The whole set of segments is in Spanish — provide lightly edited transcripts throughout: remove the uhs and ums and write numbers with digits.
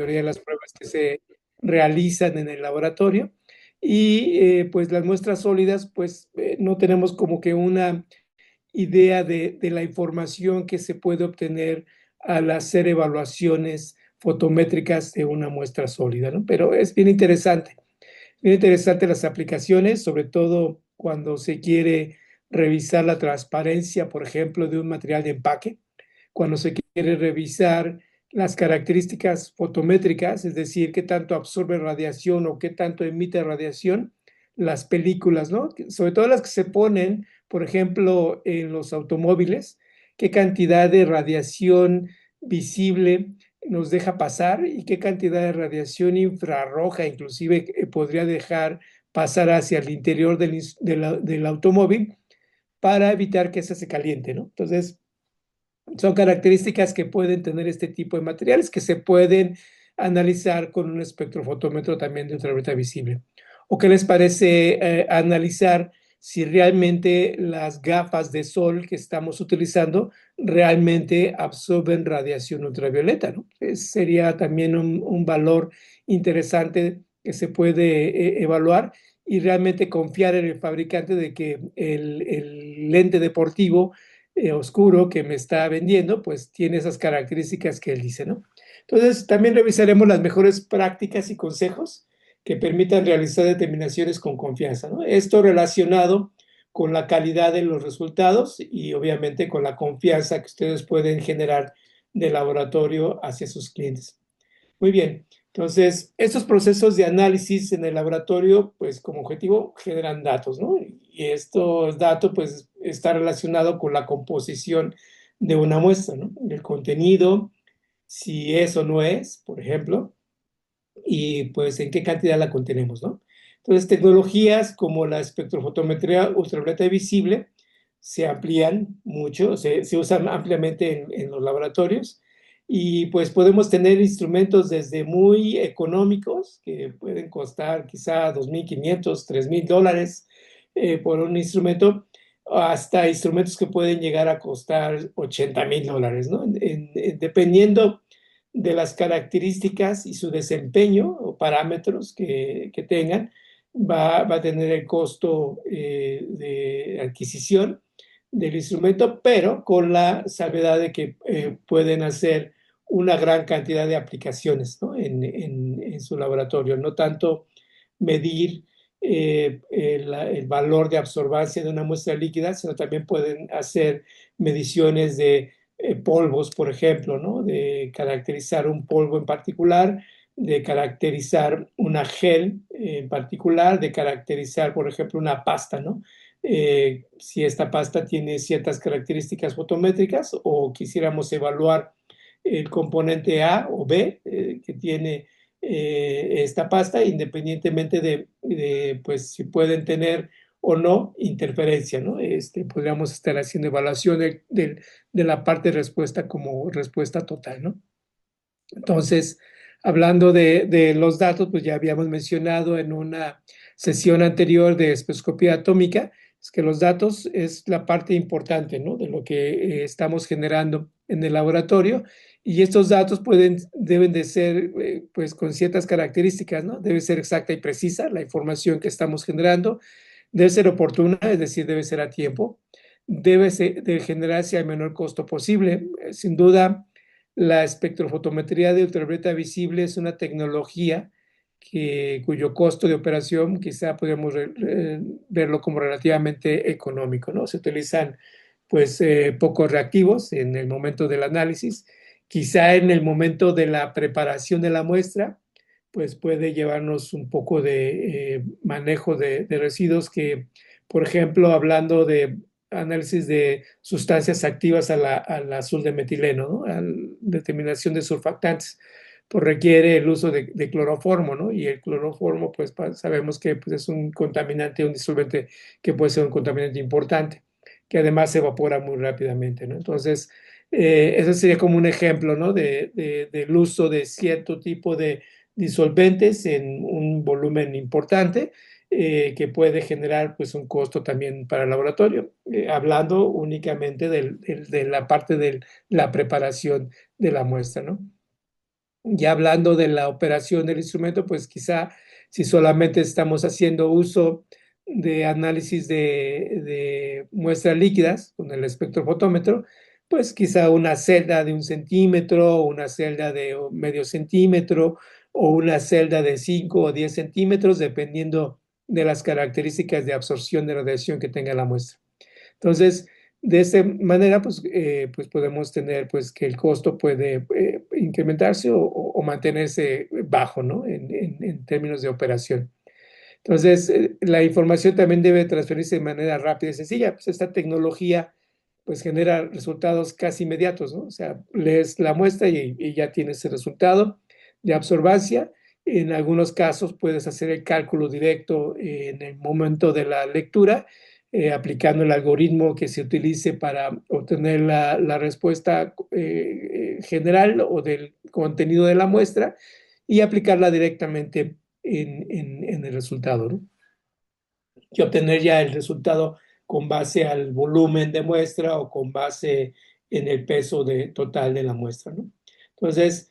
mayoría de las pruebas que se realizan en el laboratorio. Y pues las muestras sólidas, pues no tenemos como que una idea de la información que se puede obtener al hacer evaluaciones fotométricas de una muestra sólida, ¿no? Pero es bien interesante las aplicaciones, sobre todo cuando se quiere revisar la transparencia, por ejemplo, de un material de empaque, cuando se quiere revisar las características fotométricas, es decir, qué tanto absorbe radiación o qué tanto emite radiación, las películas, ¿no? Sobre todo las que se ponen, por ejemplo, en los automóviles, qué cantidad de radiación visible nos deja pasar y qué cantidad de radiación infrarroja inclusive podría dejar pasar hacia el interior del automóvil para evitar que ese se caliente, ¿no? Entonces, son características que pueden tener este tipo de materiales que se pueden analizar con un espectrofotómetro también de ultravioleta visible. ¿O qué les parece analizar si realmente las gafas de sol que estamos utilizando realmente absorben radiación ultravioleta, ¿no? Sería también un valor interesante que se puede evaluar y realmente confiar en el fabricante de que el lente deportivo oscuro que me está vendiendo, pues tiene esas características que él dice, ¿no? Entonces, también revisaremos las mejores prácticas y consejos que permitan realizar determinaciones con confianza, ¿no? Esto relacionado con la calidad de los resultados y obviamente con la confianza que ustedes pueden generar de laboratorio hacia sus clientes. Muy bien. Entonces, estos procesos de análisis en el laboratorio, pues como objetivo generan datos, ¿no? Y estos datos, pues, está relacionado con la composición de una muestra, ¿no? El contenido, si es o no es, por ejemplo, y pues en qué cantidad la contenemos, ¿no? Entonces, tecnologías como la espectrofotometría ultravioleta visible se amplían mucho, se usan ampliamente en los laboratorios y pues podemos tener instrumentos desde muy económicos que pueden costar quizá $2,500, $3,000 por un instrumento, hasta instrumentos que pueden llegar a costar $80,000, ¿no? Dependiendo de las características y su desempeño o parámetros que tengan, va a tener el costo de adquisición del instrumento, pero con la salvedad de que pueden hacer una gran cantidad de aplicaciones, ¿no? En su laboratorio, no tanto medir el valor de absorbancia de una muestra líquida, sino también pueden hacer mediciones de polvos, por ejemplo, ¿no? De caracterizar un polvo en particular, de caracterizar una gel en particular, de caracterizar, por ejemplo, una pasta, ¿no? Si esta pasta tiene ciertas características fotométricas o quisiéramos evaluar el componente A o B que tiene esta pasta, independientemente pues, si pueden tener o no interferencia, ¿no? Podríamos estar haciendo evaluación de la parte de respuesta como respuesta total, ¿no? Entonces, hablando de los datos, pues ya habíamos mencionado en una sesión anterior de espectroscopía atómica, es que los datos es la parte importante, ¿no? De lo que estamos generando en el laboratorio y estos datos deben de ser, pues, con ciertas características, ¿no? Debe ser exacta y precisa la información que estamos generando, debe ser oportuna, es decir, debe ser a tiempo, de generarse al menor costo posible. Sin duda, la espectrofotometría de ultravioleta visible es una tecnología cuyo costo de operación quizá podríamos verlo como relativamente económico, ¿no? Se utilizan pues pocos reactivos en el momento del análisis, quizá en el momento de la preparación de la muestra, pues puede llevarnos un poco de manejo de residuos que, por ejemplo, hablando de análisis de sustancias activas al azul de metileno, ¿no? A la determinación de surfactantes, pues requiere el uso de cloroformo, ¿no? Y el cloroformo, pues sabemos que pues, es un contaminante, un disolvente que puede ser un contaminante importante, que además se evapora muy rápidamente, ¿no? Entonces, ese sería como un ejemplo, ¿no? Del uso de cierto tipo de disolventes en un volumen importante que puede generar pues un costo también para el laboratorio, hablando únicamente de la parte de la preparación de la muestra, ¿no? Ya hablando de la operación del instrumento, pues quizá si solamente estamos haciendo uso de análisis de muestras líquidas con el espectrofotómetro, pues quizá una celda de 1 centímetro, o una celda de medio centímetro, o una celda de 5 o 10 centímetros, dependiendo de las características de absorción de radiación que tenga la muestra. Entonces, de esta manera, pues podemos tener pues que el costo puede incrementarse o mantenerse bajo, ¿no? En términos de operación. Entonces, la información también debe transferirse de manera rápida y sencilla. Pues esta tecnología pues genera resultados casi inmediatos, ¿no? O sea, lees la muestra y ya tienes el resultado de absorbancia. En algunos casos puedes hacer el cálculo directo en el momento de la lectura, aplicando el algoritmo que se utilice para obtener la respuesta general o del contenido de la muestra y aplicarla directamente en el resultado, ¿no? Y obtener ya el resultado con base al volumen de muestra o con base en el peso total de la muestra, ¿no? Entonces,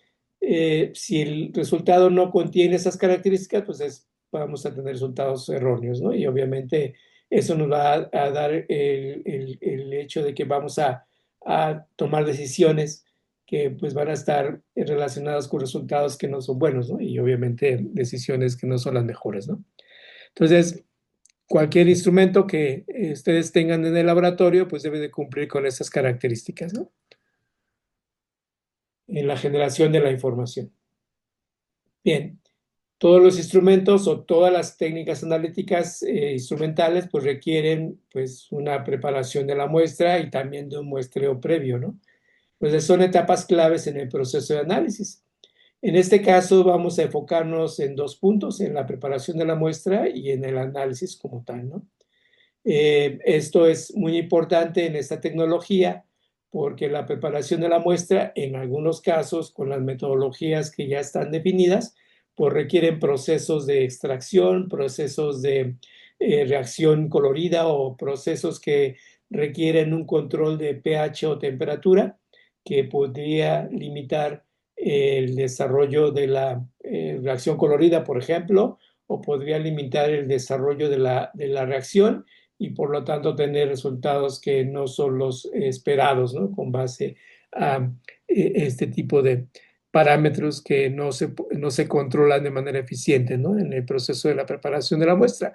si el resultado no contiene esas características, vamos a tener resultados erróneos, ¿no? Y obviamente eso nos va a dar el hecho de que vamos a tomar decisiones que pues van a estar relacionadas con resultados que no son buenos, ¿no? Y obviamente decisiones que no son las mejores, ¿no? Entonces, cualquier instrumento que ustedes tengan en el laboratorio, pues debe de cumplir con esas características, ¿no? En la generación de la información. Bien, todos los instrumentos o todas las técnicas analíticas instrumentales pues requieren pues una preparación de la muestra y también de un muestreo previo, ¿no? Pues son etapas claves en el proceso de análisis. En este caso vamos a enfocarnos en dos puntos, en la preparación de la muestra y en el análisis como tal, ¿no? Esto es muy importante en esta tecnología porque la preparación de la muestra, en algunos casos, con las metodologías que ya están definidas, pues requieren procesos de extracción, procesos de reacción colorida o procesos que requieren un control de pH o temperatura que podría limitar el desarrollo de la reacción colorida, por ejemplo, o podría limitar el desarrollo de la reacción y por lo tanto tener resultados que no son los esperados, ¿no? Con base a este tipo de parámetros que no se controlan de manera eficiente, ¿no? En el proceso de la preparación de la muestra.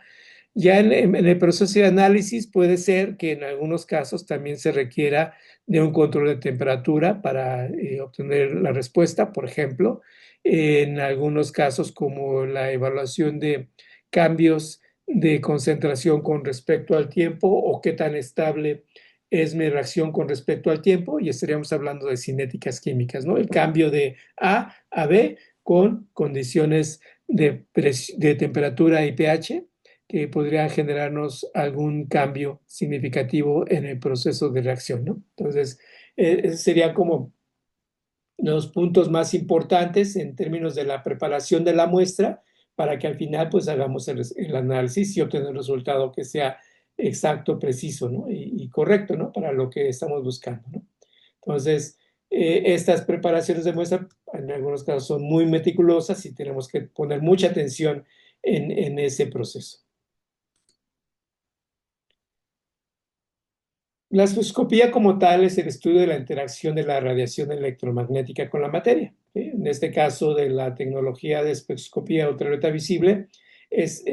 Ya en el proceso de análisis puede ser que en algunos casos también se requiera de un control de temperatura para obtener la respuesta, por ejemplo, en algunos casos como la evaluación de cambios de concentración con respecto al tiempo o qué tan estable es mi reacción con respecto al tiempo, y estaríamos hablando de cinéticas químicas, ¿no? El cambio de A a B con condiciones de temperatura y pH que podrían generarnos algún cambio significativo en el proceso de reacción, ¿no? Entonces, esos serían como los puntos más importantes en términos de la preparación de la muestra para que al final pues hagamos el análisis y obtener un resultado que sea exacto, preciso, ¿no? Y correcto, ¿no? Para lo que estamos buscando, ¿no? Entonces, estas preparaciones de muestra en algunos casos son muy meticulosas y tenemos que poner mucha atención en ese proceso. La espectroscopía como tal es el estudio de la interacción de la radiación electromagnética con la materia, ¿sí? En este caso de la tecnología de espectroscopía ultravioleta visible,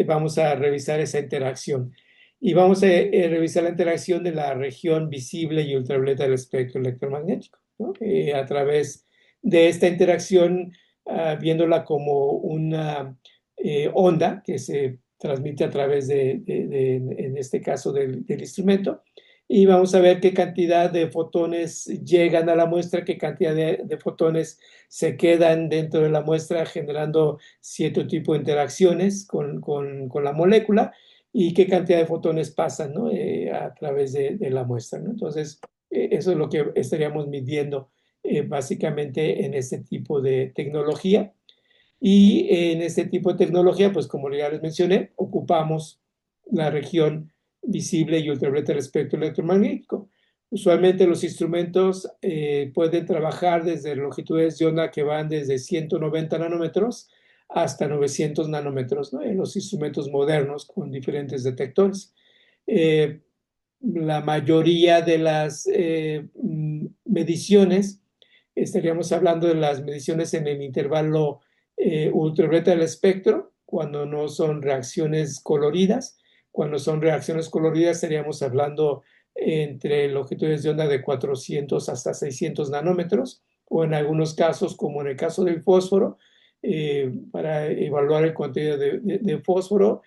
vamos a revisar esa interacción y vamos a revisar la interacción de la región visible y ultravioleta del espectro electromagnético, ¿no? A través de esta interacción, viéndola como una onda que se transmite a través en este caso del instrumento, y vamos a ver qué cantidad de fotones llegan a la muestra, qué cantidad de fotones se quedan dentro de la muestra generando cierto tipo de interacciones con la molécula y qué cantidad de fotones pasan, ¿no? A través de la muestra, ¿no? Entonces, eso es lo que estaríamos midiendo básicamente en este tipo de tecnología. Y en este tipo de tecnología, pues como ya les mencioné, ocupamos la región visible y ultravioleta del espectro electromagnético. Usualmente los instrumentos pueden trabajar desde longitudes de onda que van desde 190 nanómetros hasta 900 nanómetros, ¿no? En los instrumentos modernos con diferentes detectores. Eh, la mayoría de las mediciones, estaríamos hablando de las mediciones en el intervalo ultravioleta del espectro, cuando no son reacciones coloridas. Cuando son reacciones coloridas estaríamos hablando entre longitudes de onda de 400 hasta 600 nanómetros, o en algunos casos, como en el caso del fósforo, para evaluar el contenido de fósforo,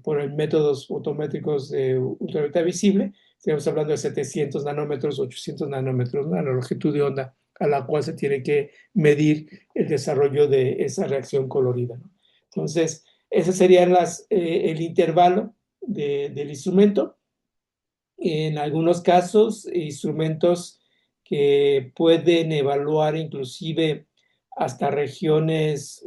por el métodos fotométricos de ultravioleta visible, estamos hablando de 700 nanómetros, 800 nanómetros, ¿no? La longitud de onda a la cual se tiene que medir el desarrollo de esa reacción colorida, ¿no? Entonces, ese sería el intervalo del instrumento. En algunos casos, instrumentos que pueden evaluar inclusive hasta regiones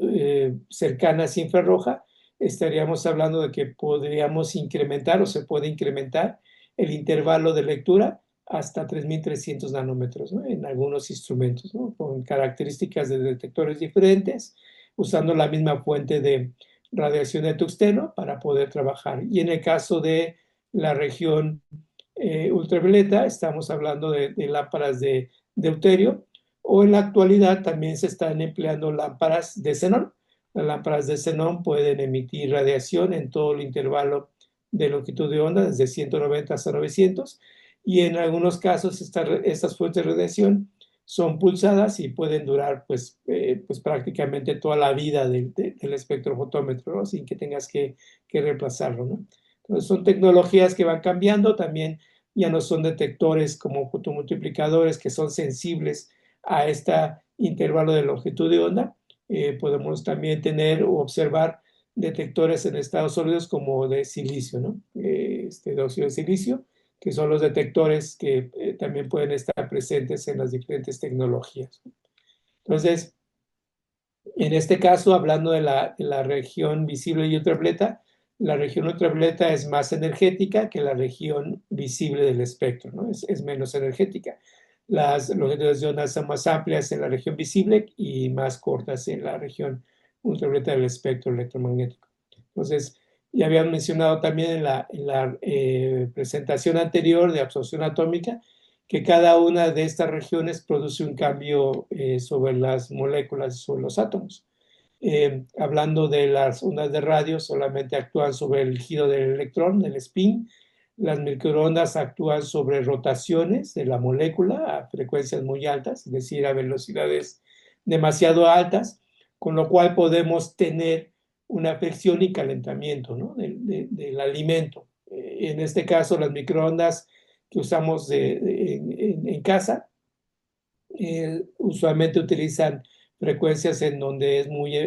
cercanas a infrarroja, estaríamos hablando de que podríamos incrementar o se puede incrementar el intervalo de lectura hasta 3.300 nanómetros, ¿no? En algunos instrumentos, ¿no? Con características de detectores diferentes, usando la misma fuente de radiación de tuxteno para poder trabajar. Y en el caso de la región ultravioleta, estamos hablando de lámparas de deuterio, o en la actualidad también se están empleando lámparas de xenón. Las lámparas de xenón pueden emitir radiación en todo el intervalo de longitud de onda, desde 190 hasta 900, y en algunos casos estas fuentes de radiación son pulsadas y pueden durar pues prácticamente toda la vida del espectrofotómetro, ¿no? Sin que tengas que reemplazarlo, ¿no? Entonces son tecnologías que van cambiando, también ya no son detectores como fotomultiplicadores que son sensibles a este intervalo de longitud de onda. Podemos también tener o observar detectores en estados sólidos como de silicio, ¿no? De óxido de silicio, que son los detectores que también pueden estar presentes en las diferentes tecnologías. Entonces, en este caso, hablando de la región visible y ultravioleta, la región ultravioleta es más energética que la región visible del espectro, ¿no? Es menos energética. Las longitudes de onda son más amplias en la región visible y más cortas en la región ultravioleta del espectro electromagnético. Entonces, ya habían mencionado también en la presentación anterior de absorción atómica que cada una de estas regiones produce un cambio sobre las moléculas, sobre los átomos. Hablando de las ondas de radio, solamente actúan sobre el giro del electrón, del spin. Las microondas actúan sobre rotaciones de la molécula a frecuencias muy altas, es decir, a velocidades demasiado altas, con lo cual podemos tener una fricción y calentamiento, ¿no? del alimento. En este caso, las microondas que usamos en casa usualmente utilizan frecuencias en donde es muy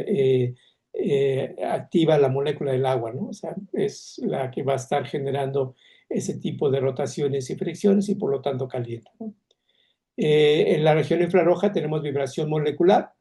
activa la molécula del agua, ¿no? O sea, es la que va a estar generando ese tipo de rotaciones y fricciones y por lo tanto calienta, ¿no? En la región infrarroja tenemos vibración molecular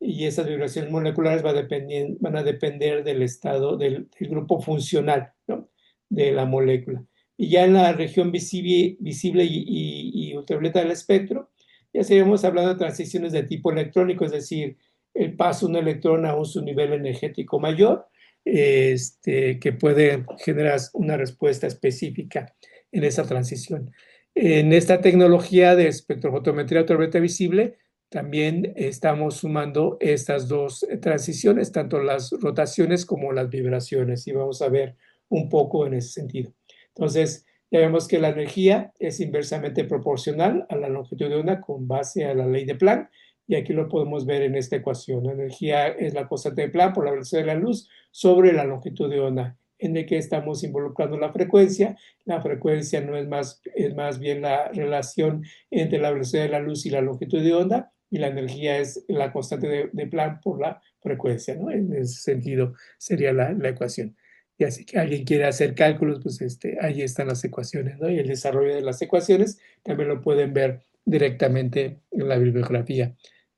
y esas vibraciones moleculares van a depender del estado del grupo funcional, ¿no? De la molécula. Y ya en la región visible y ultravioleta del espectro, ya estaríamos hablando de transiciones de tipo electrónico, es decir, el paso de un electrón a un subnivel energético mayor, que puede generar una respuesta específica en esa transición. En esta tecnología de espectrofotometría ultravioleta visible, también estamos sumando estas dos transiciones, tanto las rotaciones como las vibraciones, y vamos a ver un poco en ese sentido. Entonces, ya vemos que la energía es inversamente proporcional a la longitud de onda con base a la ley de Planck, y aquí lo podemos ver en esta ecuación. La energía es la constante de Planck por la velocidad de la luz sobre la longitud de onda, en el que estamos involucrando la frecuencia. La frecuencia no es más bien la relación entre la velocidad de la luz y la longitud de onda, y la energía es la constante de Planck por la frecuencia, ¿no? En ese sentido sería la ecuación. Y así que alguien quiere hacer cálculos, pues ahí están las ecuaciones, ¿no? Y el desarrollo de las ecuaciones también lo pueden ver directamente en la bibliografía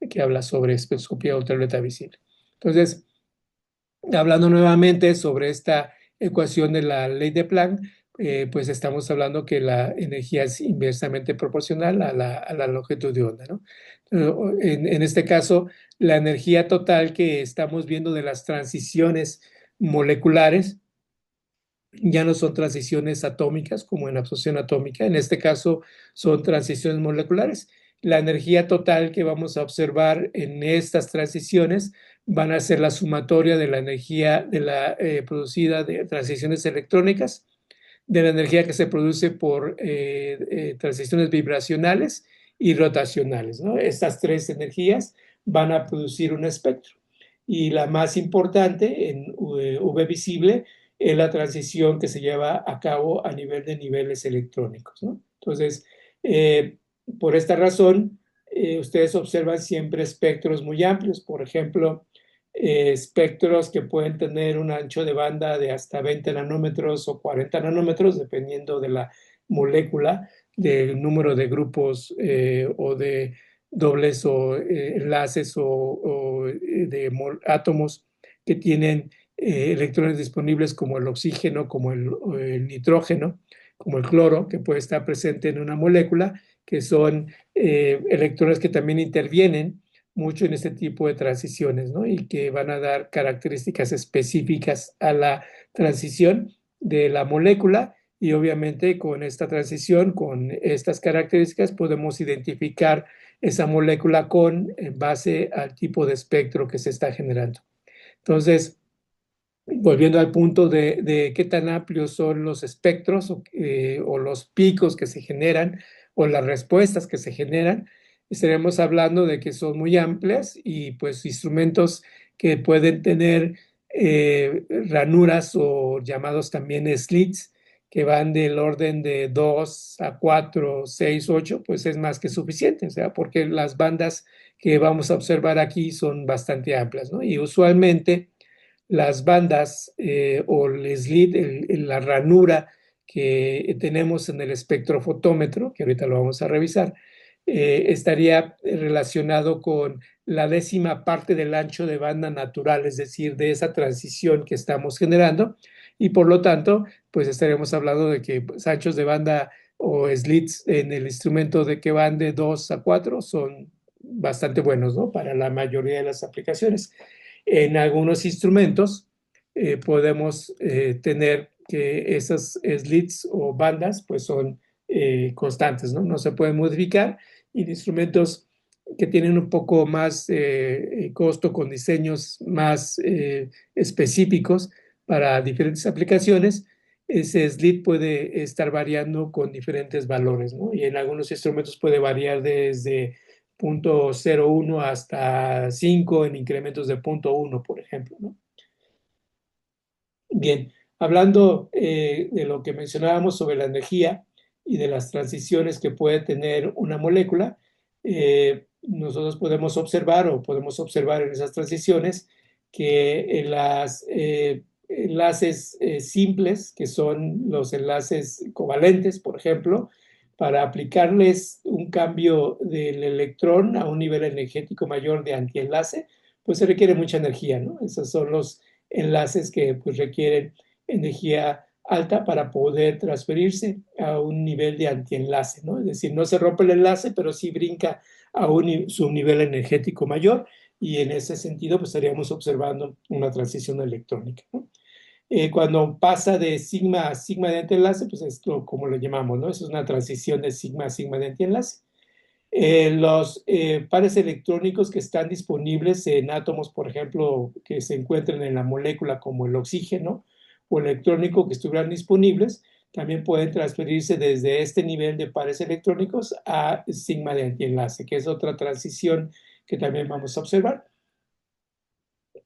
que habla sobre espectroscopía ultravioleta visible. Entonces, hablando nuevamente sobre esta ecuación de la ley de Planck, pues estamos hablando que la energía es inversamente proporcional a la longitud de onda, ¿no? En este caso, la energía total que estamos viendo de las transiciones moleculares ya no son transiciones atómicas como en absorción atómica, en este caso son transiciones moleculares. La energía total que vamos a observar en estas transiciones van a ser la sumatoria de la energía producida de transiciones electrónicas, de la energía que se produce por transiciones vibracionales y rotacionales, ¿no? Estas tres energías van a producir un espectro. Y la más importante en V visible es la transición que se lleva a cabo a nivel de niveles electrónicos, ¿no? Entonces, eh, por esta razón, ustedes observan siempre espectros muy amplios. Por ejemplo, espectros que pueden tener un ancho de banda de hasta 20 nanómetros o 40 nanómetros, dependiendo de la molécula, del número de grupos o de dobles o enlaces o de átomos que tienen electrones disponibles como el oxígeno, como el nitrógeno, como el cloro, que puede estar presente en una molécula, que son electrones que también intervienen mucho en este tipo de transiciones, ¿no? Y que van a dar características específicas a la transición de la molécula y obviamente con esta transición, con estas características, podemos identificar esa molécula con en base al tipo de espectro que se está generando. Entonces, volviendo al punto de qué tan amplios son los espectros o los picos que se generan o las respuestas que se generan, estaremos hablando de que son muy amplias y pues instrumentos que pueden tener ranuras o llamados también slits que van del orden de 2 a 4, 6, 8, pues es más que suficiente, o sea, porque las bandas que vamos a observar aquí son bastante amplias, ¿no? Y usualmente las bandas o el slit, la ranura que tenemos en el espectrofotómetro, que ahorita lo vamos a revisar, estaría relacionado con la décima parte del ancho de banda natural, es decir, de esa transición que estamos generando, y por lo tanto, pues estaremos hablando de que pues, anchos de banda o slits en el instrumento de que van de 2 a 4 son bastante buenos, ¿no? Para la mayoría de las aplicaciones. En algunos instrumentos podemos tener que esas slits o bandas pues son constantes, ¿no? No se pueden modificar y de instrumentos que tienen un poco más costo con diseños más específicos para diferentes aplicaciones, ese slit puede estar variando con diferentes valores, ¿no? Y en algunos instrumentos puede variar desde 0.01 hasta 5 en incrementos de 0.1, por ejemplo, ¿no? Bien, hablando de lo que mencionábamos sobre la energía y de las transiciones que puede tener una molécula, nosotros podemos observar o podemos observar en esas transiciones que en las enlaces simples, que son los enlaces covalentes, por ejemplo, para aplicarles un cambio del electrón a un nivel energético mayor de antienlace, pues se requiere mucha energía, ¿no? Esos son los enlaces que pues, requieren energía alta para poder transferirse a un nivel de antienlace, ¿no? Es decir, no se rompe el enlace, pero sí brinca a un subnivel energético mayor y en ese sentido pues estaríamos observando una transición electrónica, ¿no? Cuando pasa de sigma a sigma de antienlace, pues esto como lo llamamos, ¿no? Eso es una transición de sigma a sigma de antienlace. Los pares electrónicos que están disponibles en átomos, por ejemplo, que se encuentran en la molécula como el oxígeno o electrónico que estuvieran disponibles, también pueden transferirse desde este nivel de pares electrónicos a sigma de antienlace, que es otra transición que también vamos a observar.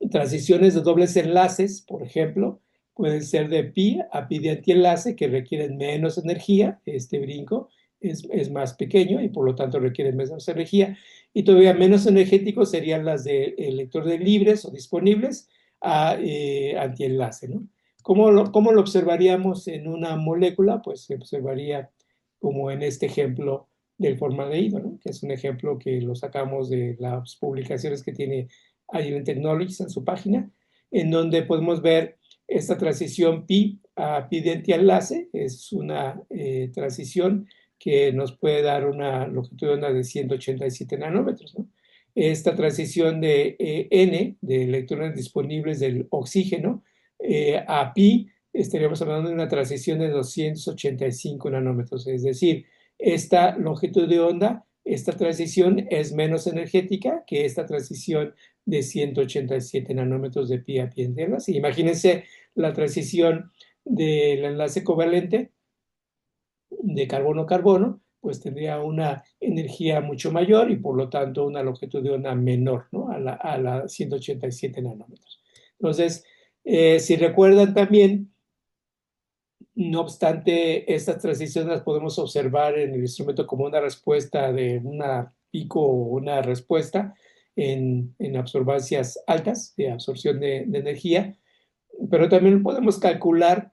Transiciones de dobles enlaces, por ejemplo, pueden ser de pi a pi de antienlace, que requieren menos energía. Este brinco es más pequeño y por lo tanto requieren menos energía. Y todavía menos energéticos serían las de electrones libres o disponibles a antienlace, ¿no? ¿Cómo lo observaríamos en una molécula? Pues se observaría como en este ejemplo del formaldehído, ¿no? Que es un ejemplo que lo sacamos de las publicaciones que tiene Agilent Technologies en su página, en donde podemos ver Esta transición pi a pi enlace es una transición que nos puede dar una longitud de onda de 187 nanómetros, ¿no? Esta transición de N, de electrones disponibles del oxígeno, a pi, estaríamos hablando de una transición de 285 nanómetros. Es decir, esta longitud de onda, esta transición es menos energética que esta transición de 187 nanómetros de pi a pi enteras. Imagínense la transición del enlace covalente de carbono-carbono, pues tendría una energía mucho mayor y por lo tanto una longitud de onda menor, ¿no? A la 187 nanómetros. Entonces, si recuerdan también, no obstante, estas transiciones las podemos observar en el instrumento como una respuesta de una pico o una respuesta en absorbancias altas de absorción de energía, pero también podemos calcular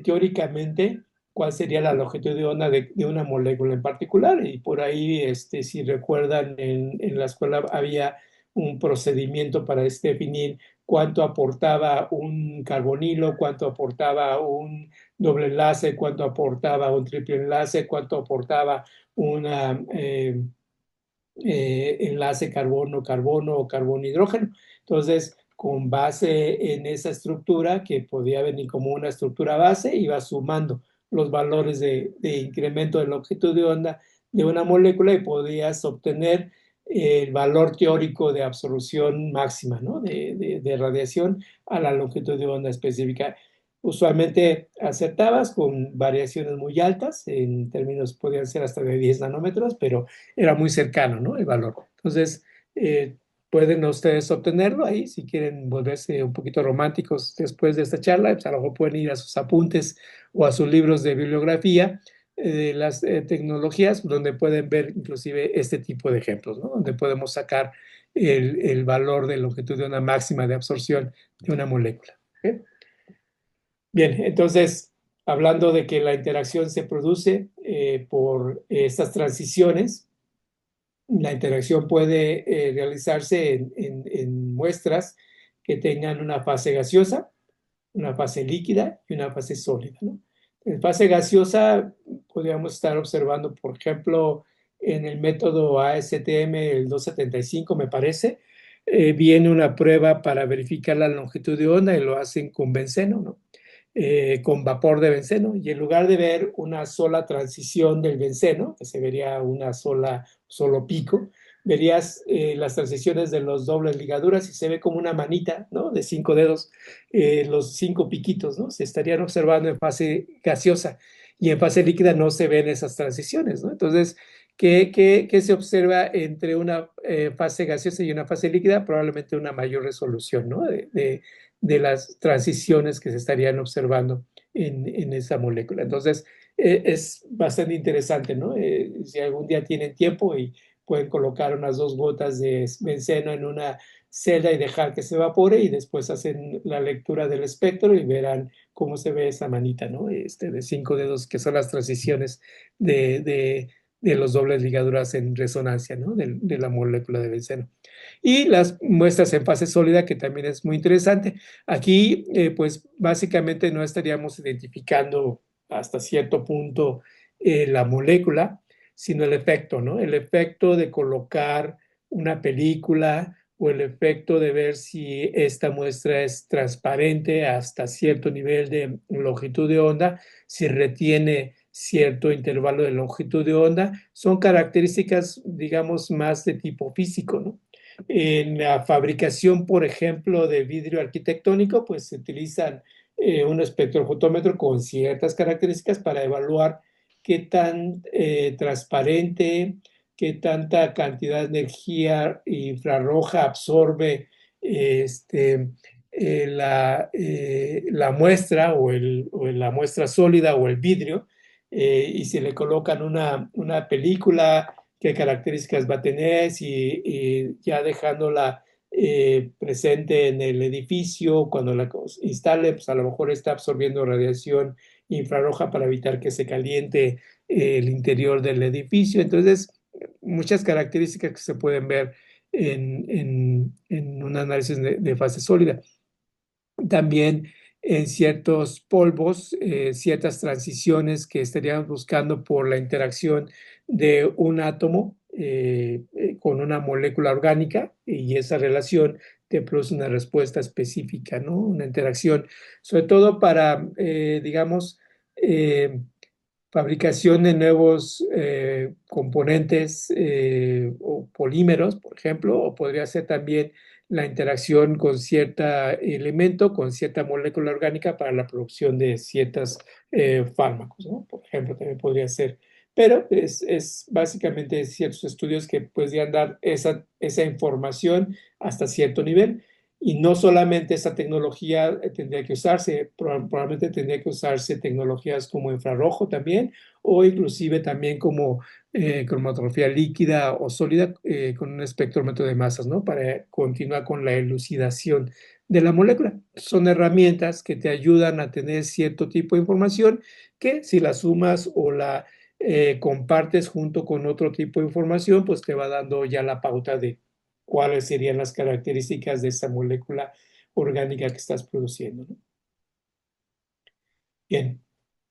teóricamente cuál sería la longitud de onda de una molécula en particular. Y por ahí, si recuerdan, en la escuela había un procedimiento para definir cuánto aportaba un carbonilo, cuánto aportaba un doble enlace, cuánto aportaba un triple enlace, cuánto aportaba una enlace carbono-carbono o carbono-hidrógeno. Entonces, con base en esa estructura, que podía venir como una estructura base, iba sumando los valores de incremento de longitud de onda de una molécula y podías obtener el valor teórico de absorción máxima, ¿no? de radiación a la longitud de onda específica. Usualmente acertabas con variaciones muy altas, en términos podían ser hasta de 10 nanómetros, pero era muy cercano, ¿no? El valor. Entonces, eh, pueden ustedes obtenerlo ahí. Si quieren volverse un poquito románticos después de esta charla, pues a lo mejor pueden ir a sus apuntes o a sus libros de bibliografía de las tecnologías, donde pueden ver inclusive este tipo de ejemplos, ¿no? Donde podemos sacar el valor de longitud de onda máxima de absorción de una molécula. ¿Okay? Bien, entonces, hablando de que la interacción se produce por estas transiciones, la interacción puede realizarse en muestras que tengan una fase gaseosa, una fase líquida y una fase sólida, ¿no? En fase gaseosa podríamos estar observando, por ejemplo, en el método ASTM, el 275, me parece, viene una prueba para verificar la longitud de onda y lo hacen con benceno, ¿no? Con vapor de benceno, y en lugar de ver una sola transición del benceno, que se vería solo pico, verías las transiciones de los dobles ligaduras y se ve como una manita, ¿no? De 5 dedos, los 5 piquitos, ¿no? Se estarían observando en fase gaseosa y en fase líquida no se ven esas transiciones, ¿no? Entonces, ¿qué se observa entre una fase gaseosa y una fase líquida? Probablemente una mayor resolución, ¿no? De las transiciones que se estarían observando en esa molécula. Entonces, es bastante interesante, ¿no? Si algún día tienen tiempo y pueden colocar unas 2 gotas de benceno en una celda y dejar que se evapore y después hacen la lectura del espectro y verán cómo se ve esa manita, ¿no? De 5 dedos, que son las transiciones de los dobles ligaduras en resonancia, ¿no? De la molécula de benceno. Y las muestras en fase sólida, que también es muy interesante. Aquí, pues básicamente no estaríamos identificando hasta cierto punto la molécula, sino el efecto, ¿no? El efecto de colocar una película o el efecto de ver si esta muestra es transparente hasta cierto nivel de longitud de onda, si retiene cierto intervalo de longitud de onda, son características, digamos, más de tipo físico, ¿no? En la fabricación, por ejemplo, de vidrio arquitectónico, pues se utilizan un espectrofotómetro con ciertas características para evaluar qué tan transparente, qué tanta cantidad de energía infrarroja absorbe la muestra o la muestra sólida o el vidrio, y si le colocan una película, qué características va a tener, y ya dejándola presente en el edificio, cuando la instale, pues a lo mejor está absorbiendo radiación infrarroja para evitar que se caliente el interior del edificio. Entonces, muchas características que se pueden ver en un análisis de fase sólida. También en ciertos polvos, ciertas transiciones que estaríamos buscando por la interacción de un átomo con una molécula orgánica, y esa relación te produce una respuesta específica, ¿no? Una interacción, sobre todo para, digamos, eh, fabricación de nuevos componentes o polímeros, por ejemplo, o podría ser también la interacción con cierto elemento, con cierta molécula orgánica para la producción de ciertos fármacos, ¿no? Por ejemplo, también podría ser. Pero es básicamente ciertos estudios que podrían dar esa información hasta cierto nivel. Y no solamente esa tecnología tendría que usarse, probablemente tendría que usarse tecnologías como infrarrojo también, o inclusive también como cromatografía líquida o sólida con un espectrómetro de masas, ¿no? Para continuar con la elucidación de la molécula. Son herramientas que te ayudan a tener cierto tipo de información que si la sumas o la compartes junto con otro tipo de información, pues te va dando ya la pauta de cuáles serían las características de esa molécula orgánica que estás produciendo, ¿no? Bien,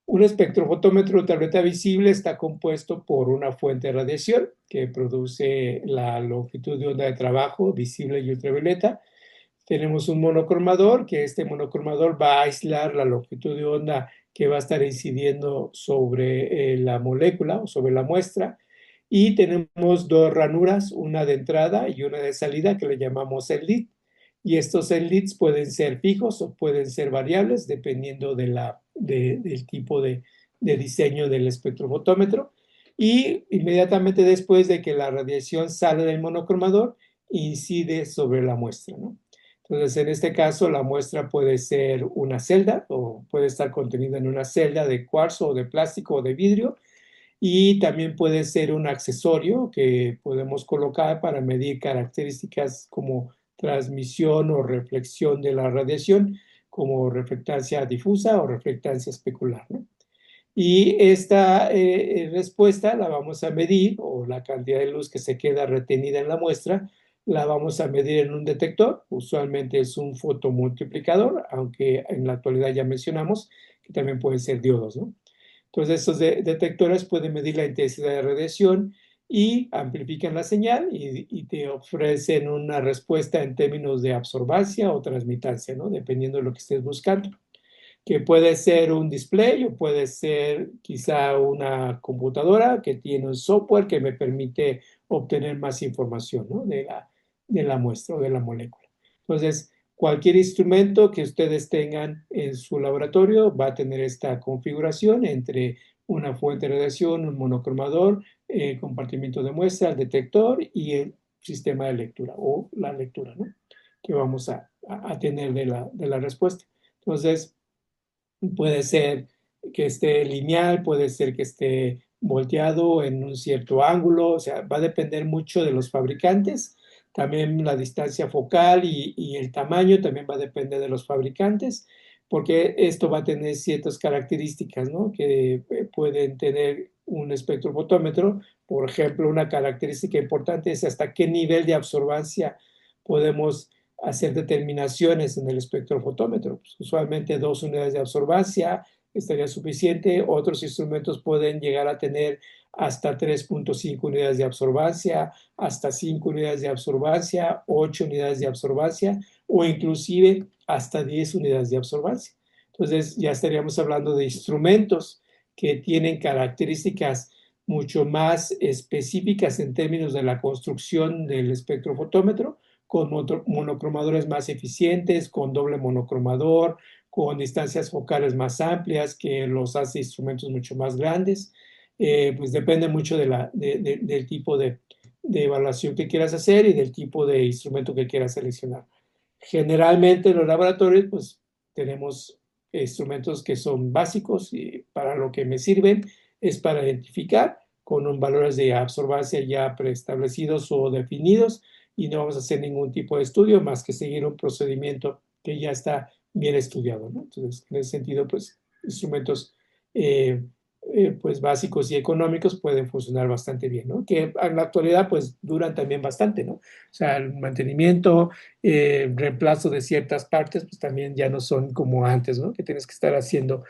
un espectrofotómetro de tableta visible está compuesto por una fuente de radiación que produce la longitud de onda de trabajo visible y ultravioleta. Tenemos un monocromador, que este monocromador va a aislar la longitud de onda que va a estar incidiendo sobre la molécula o sobre la muestra. Y tenemos dos ranuras, una de entrada y una de salida, que le llamamos slit. Y estos slits pueden ser fijos o pueden ser variables, dependiendo del tipo de diseño del espectrofotómetro. Y inmediatamente después de que la radiación sale del monocromador, incide sobre la muestra, ¿no? Entonces, en este caso, la muestra puede ser una celda o puede estar contenida en una celda de cuarzo o de plástico o de vidrio, y también puede ser un accesorio que podemos colocar para medir características como transmisión o reflexión de la radiación, como reflectancia difusa o reflectancia especular, ¿no? Y esta respuesta la vamos a medir, o la cantidad de luz que se queda retenida en la muestra, la vamos a medir en un detector. Usualmente es un fotomultiplicador, aunque en la actualidad ya mencionamos que también pueden ser diodos, ¿no? Entonces, estos detectores pueden medir la intensidad de radiación y amplifican la señal y te ofrecen una respuesta en términos de absorbancia o transmitancia, ¿no? Dependiendo de lo que estés buscando, que puede ser un display o puede ser quizá una computadora que tiene un software que me permite obtener más información, ¿no? De la muestra o de la molécula. Entonces, cualquier instrumento que ustedes tengan en su laboratorio va a tener esta configuración entre una fuente de radiación, un monocromador, compartimiento de muestra, el detector y el sistema de lectura o la lectura, ¿no? Que vamos a tener de la respuesta. Entonces, puede ser que esté lineal, puede ser que esté volteado en un cierto ángulo, o sea, va a depender mucho de los fabricantes. También la distancia focal y el tamaño también va a depender de los fabricantes, porque esto va a tener ciertas características, ¿no? Que pueden tener un espectrofotómetro. Por ejemplo, una característica importante es hasta qué nivel de absorbancia podemos hacer determinaciones en el espectrofotómetro. Pues, usualmente 2 unidades de absorbancia estaría suficiente. Otros instrumentos pueden llegar a tener hasta 3.5 unidades de absorbancia, hasta 5 unidades de absorbancia, 8 unidades de absorbancia o inclusive hasta 10 unidades de absorbancia. Entonces ya estaríamos hablando de instrumentos que tienen características mucho más específicas en términos de la construcción del espectrofotómetro, con monocromadores más eficientes, con doble monocromador, con distancias focales más amplias, que los hace instrumentos mucho más grandes. Pues depende mucho del tipo de evaluación que quieras hacer y del tipo de instrumento que quieras seleccionar. Generalmente en los laboratorios, pues tenemos instrumentos que son básicos y para lo que me sirven es para identificar con valores de absorbancia ya preestablecidos o definidos, y no vamos a hacer ningún tipo de estudio más que seguir un procedimiento que ya está bien estudiado, ¿no? Entonces, en ese sentido, pues, instrumentos pues básicos y económicos pueden funcionar bastante bien, ¿no? Que en la actualidad pues duran también bastante, ¿no? O sea, el mantenimiento, reemplazo de ciertas partes, pues también ya no son como antes, ¿no? Que tienes que estar haciendo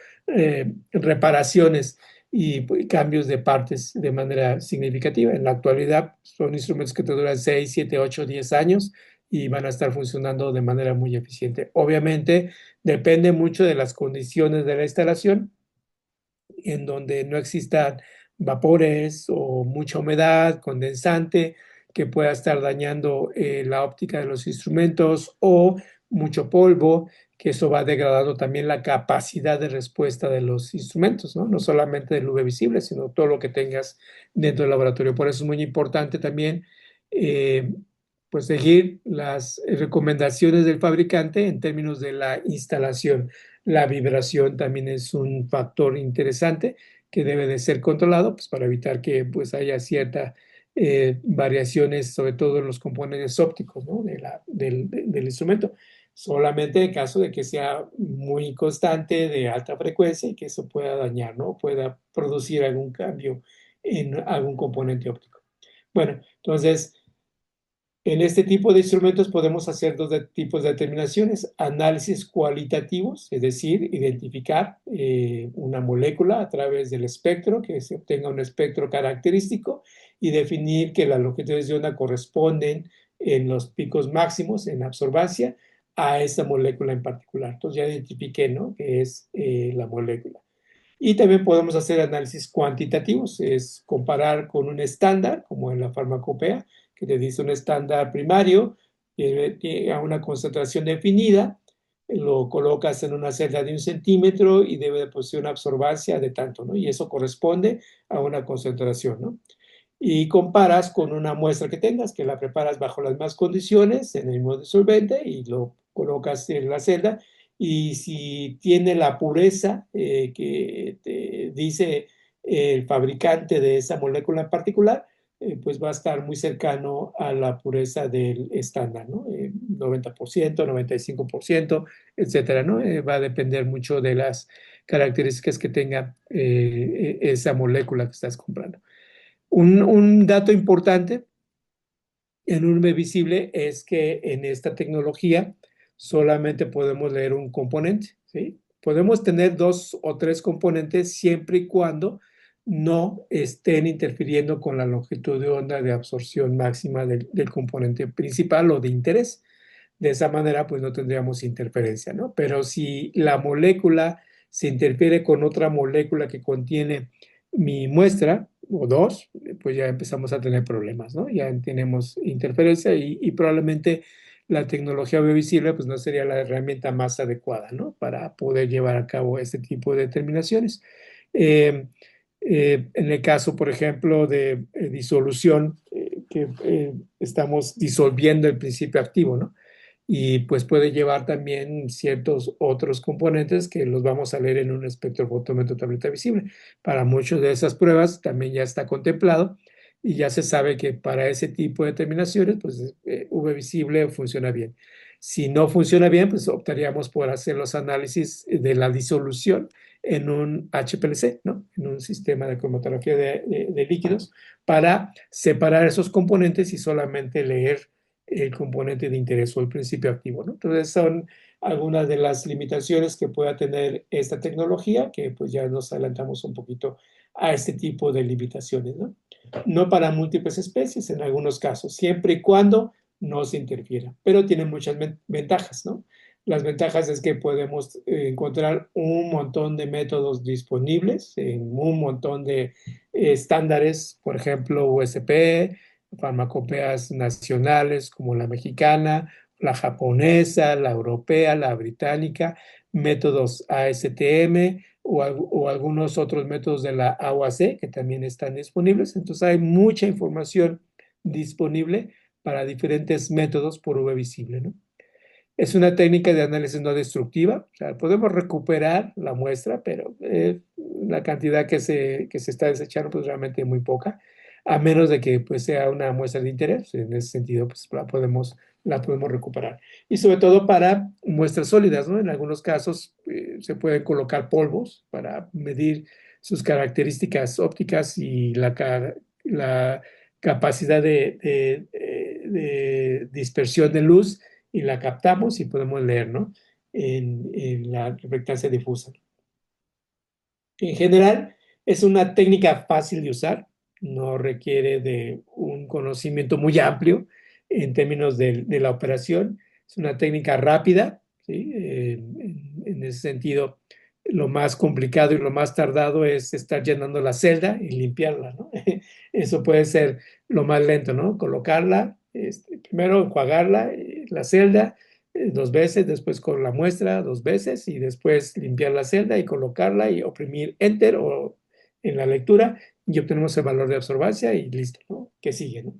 reparaciones y pues, cambios de partes de manera significativa. En la actualidad son instrumentos que te duran 6, 7, 8, 10 años y van a estar funcionando de manera muy eficiente. Obviamente depende mucho de las condiciones de la instalación en donde no existan vapores o mucha humedad, condensante, que pueda estar dañando la óptica de los instrumentos o mucho polvo, que eso va degradando también la capacidad de respuesta de los instrumentos, ¿no? No solamente del UV visible, sino todo lo que tengas dentro del laboratorio. Por eso es muy importante también eh, pues seguir las recomendaciones del fabricante en términos de la instalación. La vibración también es un factor interesante que debe de ser controlado pues, para evitar que pues, haya ciertas variaciones, sobre todo en los componentes ópticos, ¿no? Del instrumento. Solamente en caso de que sea muy constante, de alta frecuencia y que eso pueda dañar, ¿no? Pueda producir algún cambio en algún componente óptico. Bueno, entonces en este tipo de instrumentos podemos hacer tipos de determinaciones: análisis cualitativos, es decir, identificar una molécula a través del espectro, que se obtenga un espectro característico y definir que las longitudes de onda corresponden en los picos máximos en absorbancia a esa molécula en particular. Entonces ya identifiqué, ¿no?, que es la molécula. Y también podemos hacer análisis cuantitativos, es comparar con un estándar, como en la farmacopea, que te dice un estándar primario a una concentración definida, lo colocas en una celda de 1 centímetro y debe de producir una absorbancia de tanto, ¿no? Y eso corresponde a una concentración, ¿no? Y comparas con una muestra que tengas, que la preparas bajo las mismas condiciones, en el mismo disolvente, y lo colocas en la celda, y si tiene la pureza que te dice el fabricante de esa molécula en particular, pues va a estar muy cercano a la pureza del estándar, ¿no? 90%, 95%, etcétera, ¿no? Va a depender mucho de las características que tenga esa molécula que estás comprando. Un dato importante en un visible es que en esta tecnología solamente podemos leer un componente, ¿sí? Podemos tener 2 o 3 componentes siempre y cuando no estén interfiriendo con la longitud de onda de absorción máxima del componente principal o de interés. De esa manera, pues no tendríamos interferencia, ¿no? Pero si la molécula se interfiere con otra molécula que contiene mi muestra, o dos, pues ya empezamos a tener problemas, ¿no? Ya tenemos interferencia y probablemente la tecnología audiovisible pues no sería la herramienta más adecuada, ¿no? Para poder llevar a cabo este tipo de determinaciones. Eh, en el caso, por ejemplo, de disolución, que estamos disolviendo el principio activo, ¿no? Y pues puede llevar también ciertos otros componentes que los vamos a leer en un espectrofotómetro tableta visible. Para muchas de esas pruebas también ya está contemplado y ya se sabe que para ese tipo de determinaciones, pues V visible funciona bien. Si no funciona bien, pues optaríamos por hacer los análisis de la disolución en un HPLC, ¿no? En un sistema de cromatografía de líquidos, para separar esos componentes y solamente leer el componente de interés o el principio activo, ¿no? Entonces son algunas de las limitaciones que pueda tener esta tecnología, que pues ya nos adelantamos un poquito a este tipo de limitaciones, ¿no? No para múltiples especies en algunos casos, siempre y cuando no se interfiera, pero tiene muchas ventajas, ¿no? Las ventajas es que podemos encontrar un montón de métodos disponibles en un montón de estándares, por ejemplo, USP, farmacopeas nacionales como la mexicana, la japonesa, la europea, la británica, métodos ASTM o algunos otros métodos de la AUAC que también están disponibles. Entonces hay mucha información disponible para diferentes métodos por UV visible, ¿no? Es una técnica de análisis no destructiva, o sea, podemos recuperar la muestra, pero la cantidad que se está desechando pues realmente es muy poca, a menos de que pues sea una muestra de interés. En ese sentido, pues la podemos recuperar. Y sobre todo para muestras sólidas, ¿no? En algunos casos se pueden colocar polvos para medir sus características ópticas y la capacidad de dispersión de luz y la captamos y podemos leer, ¿no? En la reflectancia difusa. En general, es una técnica fácil de usar, no requiere de un conocimiento muy amplio en términos de la operación. Es una técnica rápida, ¿sí? En ese sentido, lo más complicado y lo más tardado es estar llenando la celda y limpiarla, ¿no? Eso puede ser lo más lento, ¿no? Colocarla, primero enjuagarla, la celda, dos veces, después con la muestra dos veces y después limpiar la celda y colocarla y oprimir Enter o en la lectura y obtenemos el valor de absorbancia y listo, ¿no? ¿Qué sigue, no?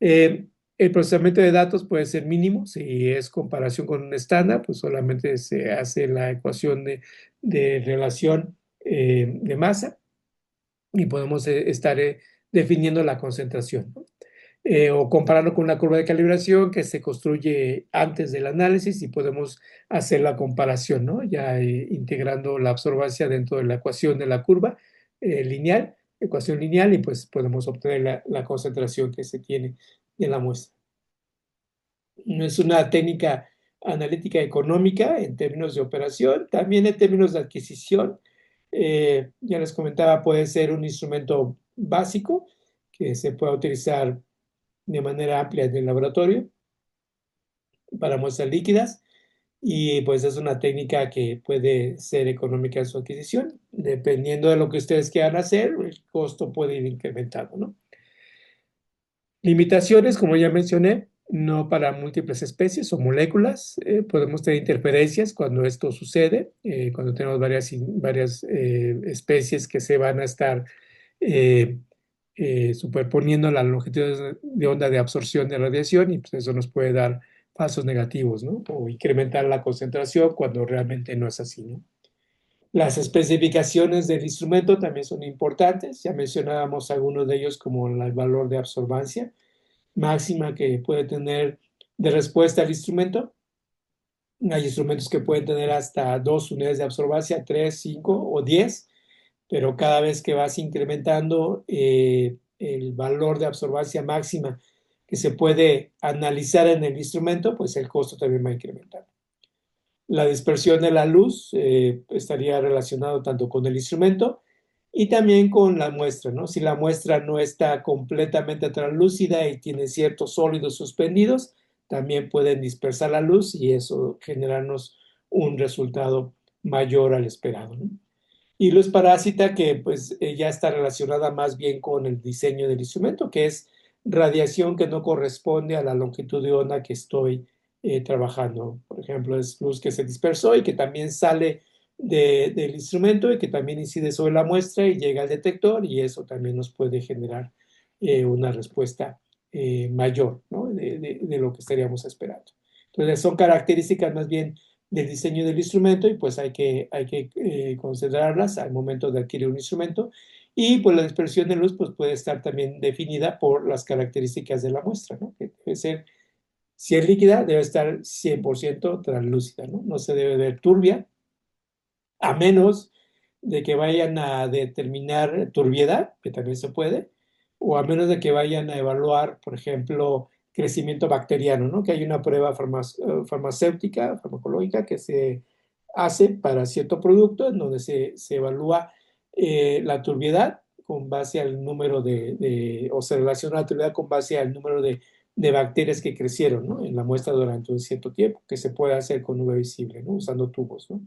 Eh, el procesamiento de datos puede ser mínimo, si es comparación con un estándar, pues solamente se hace la ecuación de relación de masa y podemos estar definiendo la concentración, ¿no? O compararlo con una curva de calibración que se construye antes del análisis y podemos hacer la comparación, ¿no? Ya integrando la absorbancia dentro de la ecuación de la curva lineal, ecuación lineal, y pues podemos obtener la concentración que se tiene en la muestra. Es una técnica analítica económica en términos de operación, también en términos de adquisición. Ya les comentaba, puede ser un instrumento básico que se puede utilizar de manera amplia en el laboratorio para muestras líquidas y pues es una técnica que puede ser económica en su adquisición. Dependiendo de lo que ustedes quieran hacer, el costo puede ir incrementando, ¿no? Limitaciones, como ya mencioné, no para múltiples especies o moléculas. Podemos tener interferencias cuando esto sucede, cuando tenemos varias especies que se van a estar eh, superponiendo la longitud de onda de absorción de radiación y pues eso nos puede dar falsos negativos, ¿no? O incrementar la concentración cuando realmente no es así, ¿no? Las especificaciones del instrumento también son importantes. Ya mencionábamos algunos de ellos como el valor de absorbancia máxima que puede tener de respuesta al instrumento. Hay instrumentos que pueden tener hasta 2 unidades de absorbancia, 3, 5 o 10, pero cada vez que vas incrementando el valor de absorbancia máxima que se puede analizar en el instrumento, pues el costo también va a incrementar. La dispersión de la luz estaría relacionado tanto con el instrumento y también con la muestra, ¿no? Si la muestra no está completamente translúcida y tiene ciertos sólidos suspendidos, también pueden dispersar la luz y eso generarnos un resultado mayor al esperado, ¿no? Y luz parásita que pues ya está relacionada más bien con el diseño del instrumento, que es radiación que no corresponde a la longitud de onda que estoy trabajando. Por ejemplo, es luz que se dispersó y que también sale del instrumento y que también incide sobre la muestra y llega al detector y eso también nos puede generar una respuesta mayor, ¿no? de lo que estaríamos esperando. Entonces son características más bien del diseño del instrumento y pues hay que considerarlas al momento de adquirir un instrumento y pues la dispersión de luz pues puede estar también definida por las características de la muestra, ¿no? Que debe ser, si es líquida, debe estar 100% translúcida, ¿no? No se debe ver turbia, a menos de que vayan a determinar turbiedad, que también se puede, o a menos de que vayan a evaluar, por ejemplo, crecimiento bacteriano, ¿no? Que hay una prueba farmacéutica, farmacológica que se hace para cierto producto en donde se evalúa la turbiedad con base al número o se relaciona la turbiedad con base al número de bacterias que crecieron, ¿no? En la muestra durante un cierto tiempo, que se puede hacer con UV visible, ¿no? Usando tubos, ¿no?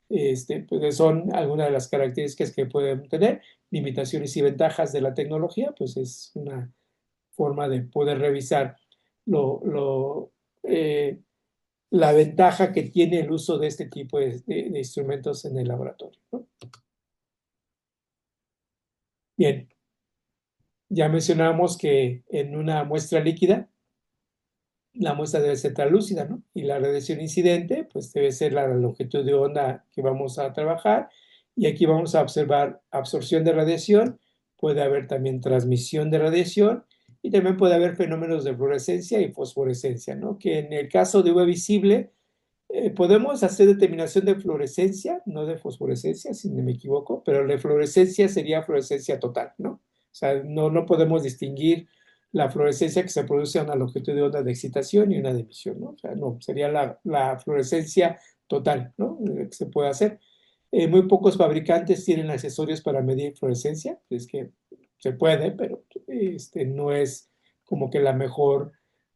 Pues son algunas de las características que pueden tener, limitaciones y ventajas de la tecnología, pues es una forma de poder revisar lo, lo, eh, la ventaja que tiene el uso de este tipo de instrumentos en el laboratorio, ¿no? Bien, ya mencionamos que en una muestra líquida la muestra debe ser translúcida, ¿no? Y la radiación incidente, pues debe ser la longitud de onda que vamos a trabajar. Y aquí vamos a observar absorción de radiación, puede haber también transmisión de radiación y también puede haber fenómenos de fluorescencia y fosforescencia, ¿no? Que en el caso de UV visible Podemos hacer determinación de fluorescencia, no de fosforescencia, si no me equivoco, pero la fluorescencia sería fluorescencia total, ¿no? O sea, no podemos distinguir la fluorescencia que se produce a una longitud de onda de excitación y una de emisión, ¿no? O sea, no, sería la fluorescencia total, ¿no? Que se puede hacer. Muy pocos fabricantes tienen accesorios para medir fluorescencia, es que se puede, pero no es como que la mejor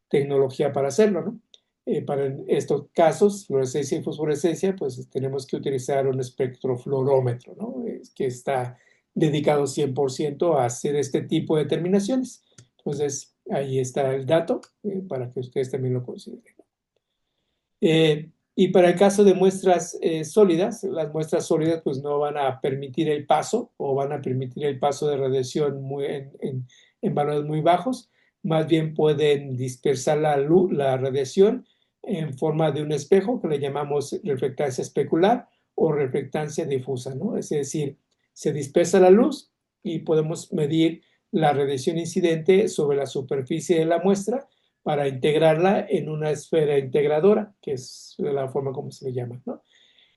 tecnología para hacerlo, ¿no? Para estos casos, fluorescencia y fosforescencia, pues tenemos que utilizar un espectrofluorómetro, ¿no? Que está dedicado 100% a hacer este tipo de determinaciones. Entonces, ahí está el dato para que ustedes también lo consideren. Y para el caso de muestras sólidas, las muestras sólidas pues no van a permitir el paso o van a permitir el paso de radiación en valores muy bajos, más bien pueden dispersar la luz, la radiación en forma de un espejo que le llamamos reflectancia especular o reflectancia difusa, ¿no? Es decir, se dispersa la luz y podemos medir la radiación incidente sobre la superficie de la muestra para integrarla en una esfera integradora, que es la forma como se le llama, ¿no?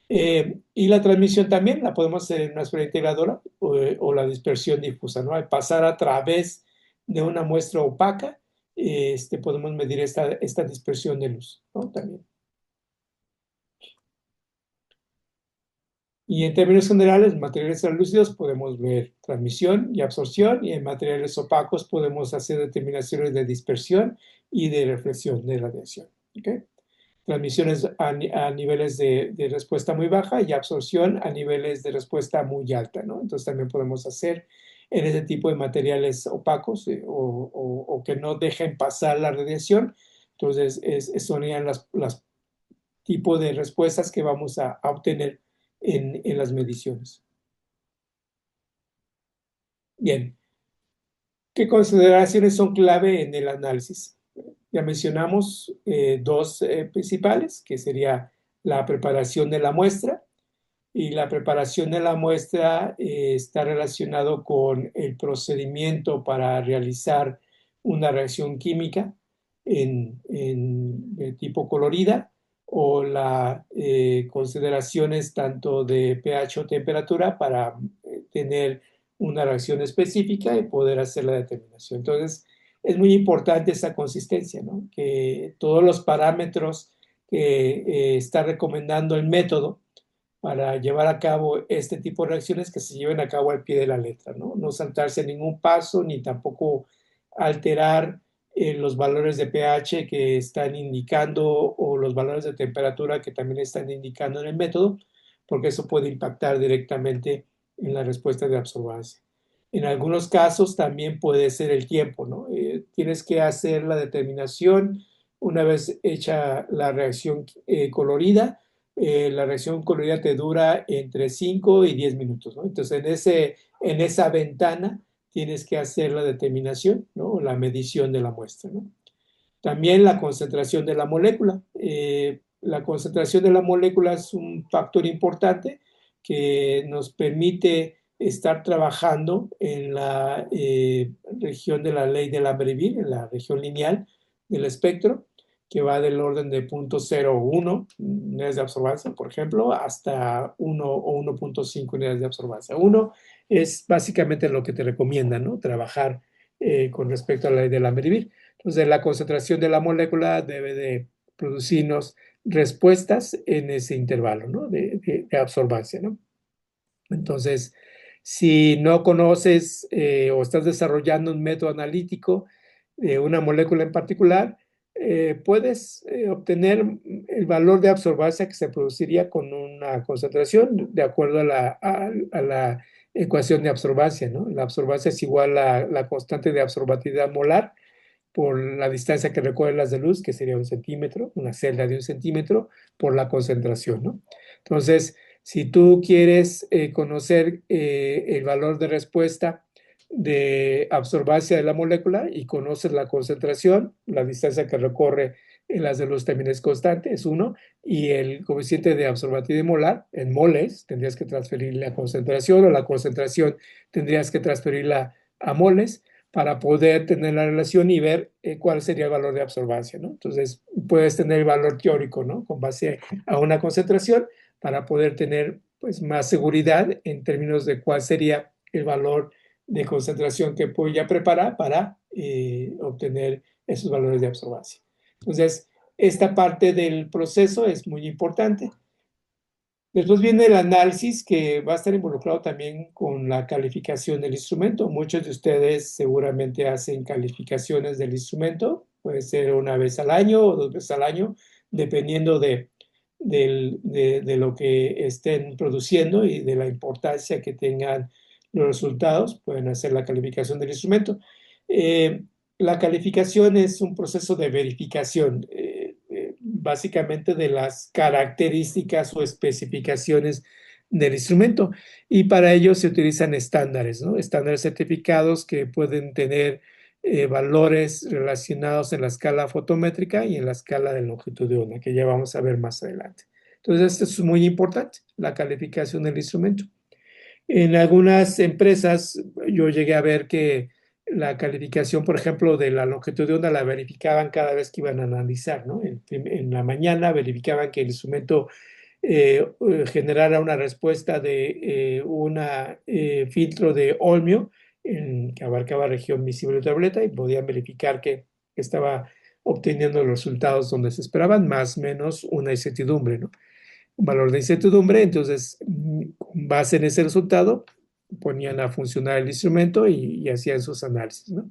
Y la transmisión también la podemos hacer en una esfera integradora o la dispersión difusa, ¿no? Al pasar a través de una muestra opaca, podemos medir esta dispersión de luz, ¿no? También. Y en términos generales, en materiales translúcidos podemos ver transmisión y absorción, y en materiales opacos podemos hacer determinaciones de dispersión y de reflexión de radiación. ¿Okay? Transmisiones a niveles de respuesta muy baja y absorción a niveles de respuesta muy alta, ¿no? Entonces también podemos hacer en ese tipo de materiales opacos o que no dejen pasar la radiación. Entonces, serían las tipos de respuestas que vamos a obtener en las mediciones. Bien, ¿qué consideraciones son clave en el análisis? Ya mencionamos dos principales, que sería la preparación de la muestra, y la preparación de la muestra está relacionado con el procedimiento para realizar una reacción química de tipo colorida o las consideraciones tanto de pH o temperatura para tener una reacción específica y poder hacer la determinación. Entonces, es muy importante esa consistencia, ¿no? Que todos los parámetros que está recomendando el método para llevar a cabo este tipo de reacciones que se lleven a cabo al pie de la letra, ¿no? No saltarse ningún paso ni tampoco alterar los valores de pH que están indicando o los valores de temperatura que también están indicando en el método, porque eso puede impactar directamente en la respuesta de absorbancia. En algunos casos también puede ser el tiempo, ¿no? Tienes que hacer la determinación una vez hecha la reacción colorida. La reacción colorida te dura entre 5 y 10 minutos, ¿no? Entonces, en esa ventana tienes que hacer la determinación, ¿no? La medición de la muestra, ¿no? También la concentración de la molécula. La concentración de la molécula es un factor importante que nos permite estar trabajando en la región de la ley de Lamberville, en la región lineal del espectro, que va del orden de 0.01 unidades de absorbancia, por ejemplo, hasta 1 o 1.5 unidades de absorbancia. 1 es básicamente lo que te recomienda, ¿no? Trabajar con respecto a la ley de Lamberville. Entonces, la concentración de la molécula debe de producirnos respuestas en ese intervalo, ¿no? de absorbancia, ¿no? Entonces, si no conoces o estás desarrollando un método analítico de una molécula en particular, puedes obtener el valor de absorbancia que se produciría con una concentración de acuerdo a la ecuación de absorbancia, ¿no? La absorbancia es igual a la constante de absorbatividad molar por la distancia que recorren las de luz, que sería 1 centímetro, una celda de 1 centímetro, por la concentración, ¿no? Entonces, si tú quieres conocer el valor de respuesta de absorbancia de la molécula y conoces la concentración, la distancia que recorre en las de luz también es constante, es 1, y el coeficiente de absorbatividad molar en moles, tendrías que transferir la concentración o la concentración tendrías que transferirla a moles, para poder tener la relación y ver cuál sería el valor de absorbancia, ¿no? Entonces, puedes tener el valor teórico, ¿no? Con base a una concentración para poder tener, pues, más seguridad en términos de cuál sería el valor de concentración que voy a preparar para obtener esos valores de absorbancia. Entonces, esta parte del proceso es muy importante. Después viene el análisis, que va a estar involucrado también con la calificación del instrumento. Muchos de ustedes seguramente hacen calificaciones del instrumento, puede ser una vez al año o dos veces al año, dependiendo de lo que estén produciendo y de la importancia que tengan los resultados. Pueden hacer la calificación del instrumento. La calificación es un proceso de verificación. Básicamente de las características o especificaciones del instrumento. Y para ello se utilizan estándares, ¿no? Estándares certificados que pueden tener valores relacionados en la escala fotométrica y en la escala de longitud de onda, que ya vamos a ver más adelante. Entonces, esto es muy importante, la calificación del instrumento. En algunas empresas yo llegué a ver que la calificación, por ejemplo, de la longitud de onda la verificaban cada vez que iban a analizar, ¿no? En la mañana verificaban que el instrumento generara una respuesta de un filtro de Olmio que abarcaba región visible ultravioleta y podían verificar que estaba obteniendo los resultados donde se esperaban, más o menos una incertidumbre, ¿no? Un valor de incertidumbre, entonces con base en ese resultado ponían a funcionar el instrumento y hacían sus análisis, ¿no?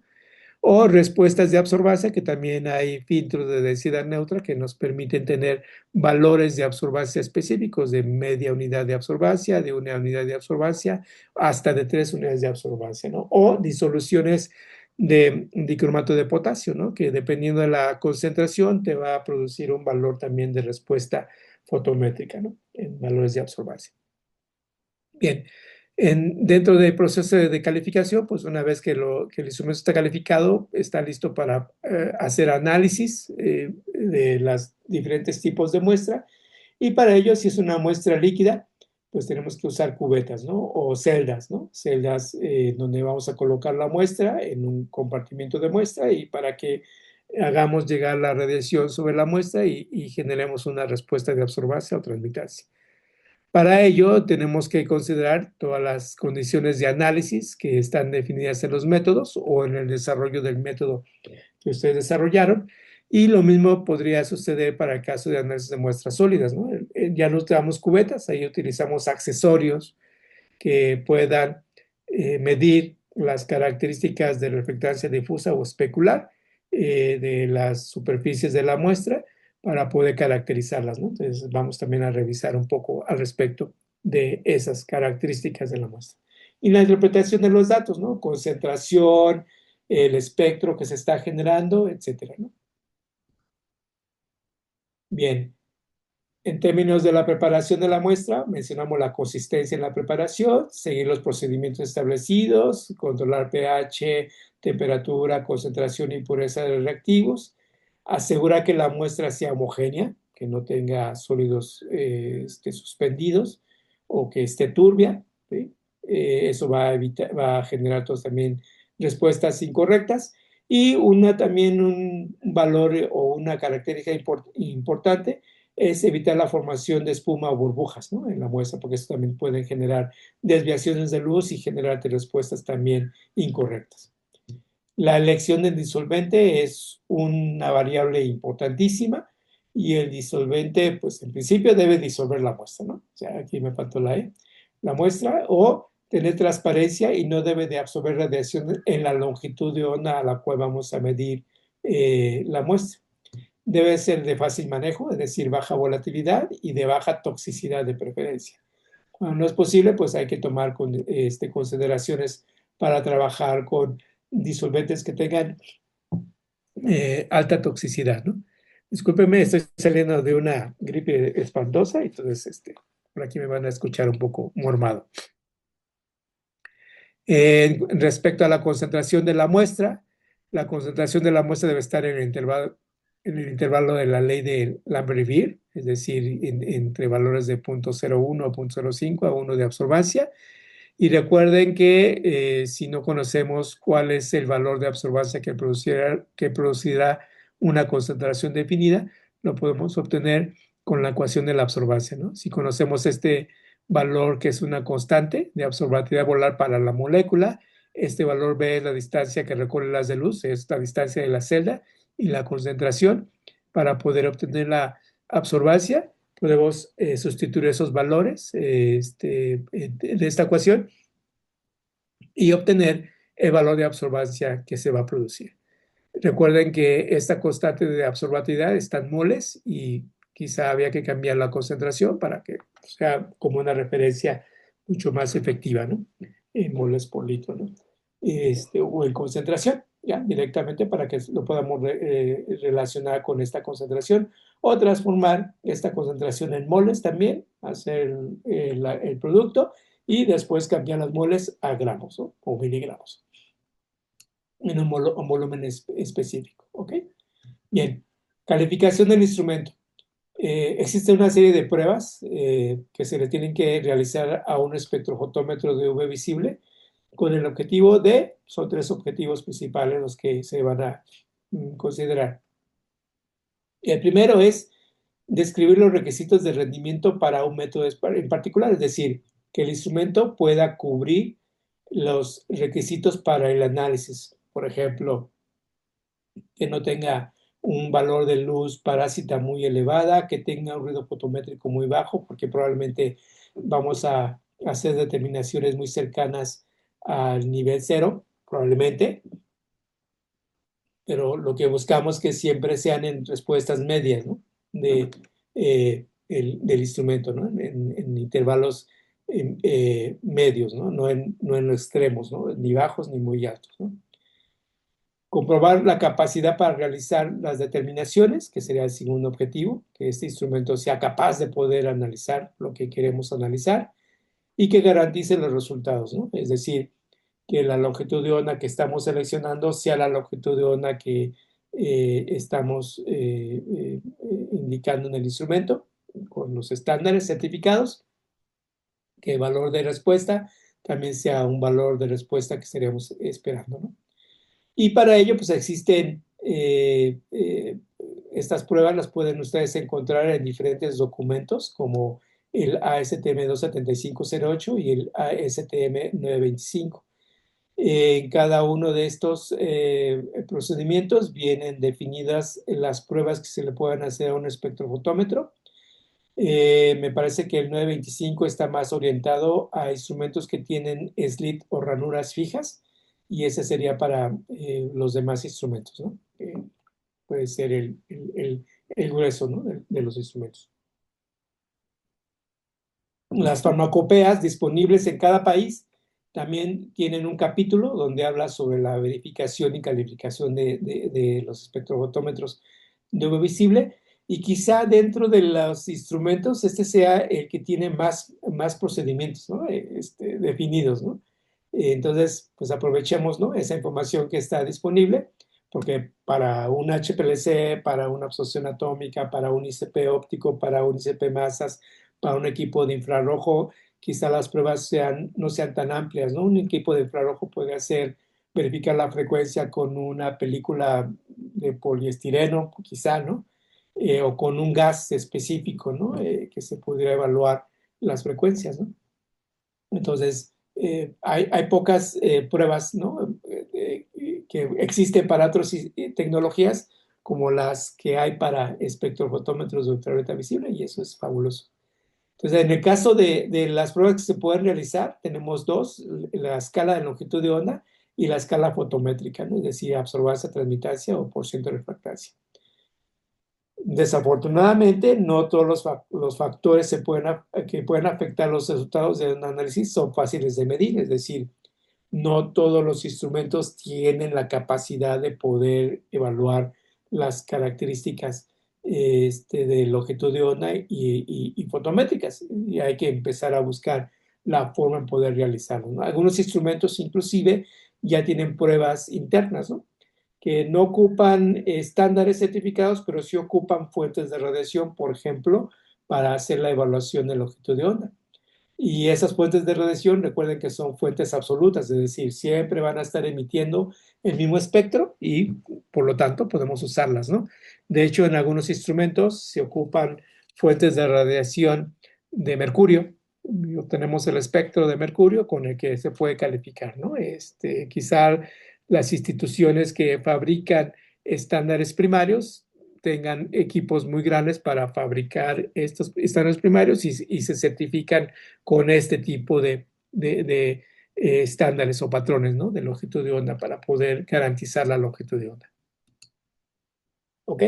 O respuestas de absorbancia, que también hay filtros de densidad neutra que nos permiten tener valores de absorbancia específicos, de media unidad de absorbancia, de una unidad de absorbancia, hasta de 3 unidades de absorbancia, ¿no? O disoluciones de dicromato de potasio, ¿no? Que dependiendo de la concentración te va a producir un valor también de respuesta fotométrica, ¿no? En valores de absorbancia. Bien, dentro del proceso de calificación, pues una vez que el instrumento está calificado, está listo para hacer análisis de los diferentes tipos de muestra. Y para ello, si es una muestra líquida, pues tenemos que usar cubetas, ¿no? O celdas, ¿no? Celdas donde vamos a colocar la muestra en un compartimiento de muestra y para que hagamos llegar la radiación sobre la muestra y generemos una respuesta de absorbancia o transmitancia. Para ello, tenemos que considerar todas las condiciones de análisis que están definidas en los métodos o en el desarrollo del método que ustedes desarrollaron. Y lo mismo podría suceder para el caso de análisis de muestras sólidas, ¿no? Ya no usamos cubetas, ahí utilizamos accesorios que puedan medir las características de reflectancia difusa o especular de las superficies de la muestra para poder caracterizarlas, ¿no? Entonces vamos también a revisar un poco al respecto de esas características de la muestra. Y la interpretación de los datos, ¿no? Concentración, el espectro que se está generando, etcétera, ¿no? Bien, en términos de la preparación de la muestra, mencionamos la consistencia en la preparación, seguir los procedimientos establecidos, controlar pH, temperatura, concentración y pureza de los reactivos, asegurar que la muestra sea homogénea, que no tenga sólidos suspendidos o que esté turbia, ¿sí? Eso va a generar todos también respuestas incorrectas y también un valor o una característica importante es evitar la formación de espuma o burbujas, ¿no? En la muestra, porque eso también puede generar desviaciones de luz y generarte respuestas también incorrectas. La elección del disolvente es una variable importantísima y el disolvente, pues en principio debe disolver la muestra, ¿no? O sea, aquí me faltó la E. La muestra o tener transparencia y no debe de absorber radiación en la longitud de onda a la cual vamos a medir la muestra. Debe ser de fácil manejo, es decir, baja volatilidad y de baja toxicidad de preferencia. Cuando no es posible, pues hay que tomar consideraciones para trabajar con disolventes que tengan alta toxicidad, ¿no? Discúlpeme, estoy saliendo de una gripe espantosa, entonces por aquí me van a escuchar un poco mormado. Respecto a la concentración de la concentración de la muestra debe estar en el intervalo de la ley de Lambert-Beer, es decir, entre valores de 0.01 a 0.05 a 1 de absorbancia, Y recuerden que si no conocemos cuál es el valor de absorbancia que producirá una concentración definida, lo podemos obtener con la ecuación de la absorbancia, ¿no? Si conocemos este valor que es una constante de absorbatividad molar para la molécula, este valor B es la distancia que recorre el haz de luz, es la distancia de la celda y la concentración. Para poder obtener la absorbancia, podemos sustituir esos valores de esta ecuación y obtener el valor de absorbancia que se va a producir. Recuerden que esta constante de absorbatividad está en moles y quizá había que cambiar la concentración para que sea como una referencia mucho más efectiva, ¿no? En moles por litro, ¿no? O en concentración, ya directamente para que lo podamos relacionar con esta concentración o transformar esta concentración en moles también, hacer el producto y después cambiar las moles a gramos, ¿no? O miligramos en un volumen específico, ¿ok? Bien, calificación del instrumento. Existe una serie de pruebas que se le tienen que realizar a un espectrofotómetro de UV visible con el objetivo de, son tres objetivos principales los que se van a considerar. El primero es describir los requisitos de rendimiento para un método en particular, es decir, que el instrumento pueda cubrir los requisitos para el análisis. Por ejemplo, que no tenga un valor de luz parásita muy elevada, que tenga un ruido fotométrico muy bajo, porque probablemente vamos a hacer determinaciones muy cercanas al nivel cero, probablemente, pero lo que buscamos es que siempre sean en respuestas medias, ¿no? Del instrumento, ¿no? En intervalos medios, ¿no? No en los extremos, ¿no? Ni bajos ni muy altos, ¿no? Comprobar la capacidad para realizar las determinaciones, que sería el segundo objetivo, que este instrumento sea capaz de poder analizar lo que queremos analizar y que garantice los resultados, ¿no? Es decir, que la longitud de onda que estamos seleccionando sea la longitud de onda que estamos indicando en el instrumento con los estándares certificados, que el valor de respuesta también sea un valor de respuesta que estaríamos esperando, ¿no? Y para ello, pues existen estas pruebas, las pueden ustedes encontrar en diferentes documentos, como el ASTM 27508 y el ASTM 925. En cada uno de estos procedimientos vienen definidas las pruebas que se le puedan hacer a un espectrofotómetro. Me parece que el 925 está más orientado a instrumentos que tienen slit o ranuras fijas y ese sería para los demás instrumentos, ¿no? Puede ser el grueso, ¿no? de los instrumentos. Las farmacopeas disponibles en cada país también tienen un capítulo donde habla sobre la verificación y calificación de los espectrofotómetros de UV visible y quizá dentro de los instrumentos este sea el que tiene más procedimientos, ¿no? Definidos, ¿no? Entonces, pues aprovechemos, ¿no? Esa información que está disponible, porque para un HPLC, para una absorción atómica, para un ICP óptico, para un ICP masas, para un equipo de infrarrojo, quizá las pruebas no sean tan amplias, ¿no? Un equipo de infrarrojo puede verificar la frecuencia con una película de poliestireno, quizá, ¿no? O con un gas específico, ¿no? Que se pudiera evaluar las frecuencias, ¿no? Entonces, hay pocas pruebas, ¿no? Que existen para otras tecnologías como las que hay para espectrofotómetros de ultravioleta visible y eso es fabuloso. Entonces, en el caso de las pruebas que se pueden realizar, tenemos dos, la escala de longitud de onda y la escala fotométrica, ¿no? Es decir, absorbancia, transmitancia o por ciento de refractancia. Desafortunadamente, no todos los factores que pueden afectar los resultados de un análisis son fáciles de medir, es decir, no todos los instrumentos tienen la capacidad de poder evaluar las características de longitud de onda y fotométricas. Y hay que empezar a buscar la forma en poder realizarlo, ¿no? Algunos instrumentos inclusive ya tienen pruebas internas, ¿no? Que no ocupan estándares certificados, pero sí ocupan fuentes de radiación, por ejemplo, para hacer la evaluación de longitud de onda. Y esas fuentes de radiación, recuerden que son fuentes absolutas, es decir, siempre van a estar emitiendo el mismo espectro y por lo tanto podemos usarlas, ¿no? De hecho, en algunos instrumentos se ocupan fuentes de radiación de mercurio y obtenemos el espectro de mercurio con el que se puede calificar, ¿no? Quizá las instituciones que fabrican estándares primarios tengan equipos muy grandes para fabricar estos estándares primarios y se certifican con este tipo de estándares o patrones, ¿no? De longitud de onda para poder garantizar la longitud de onda. ¿Ok?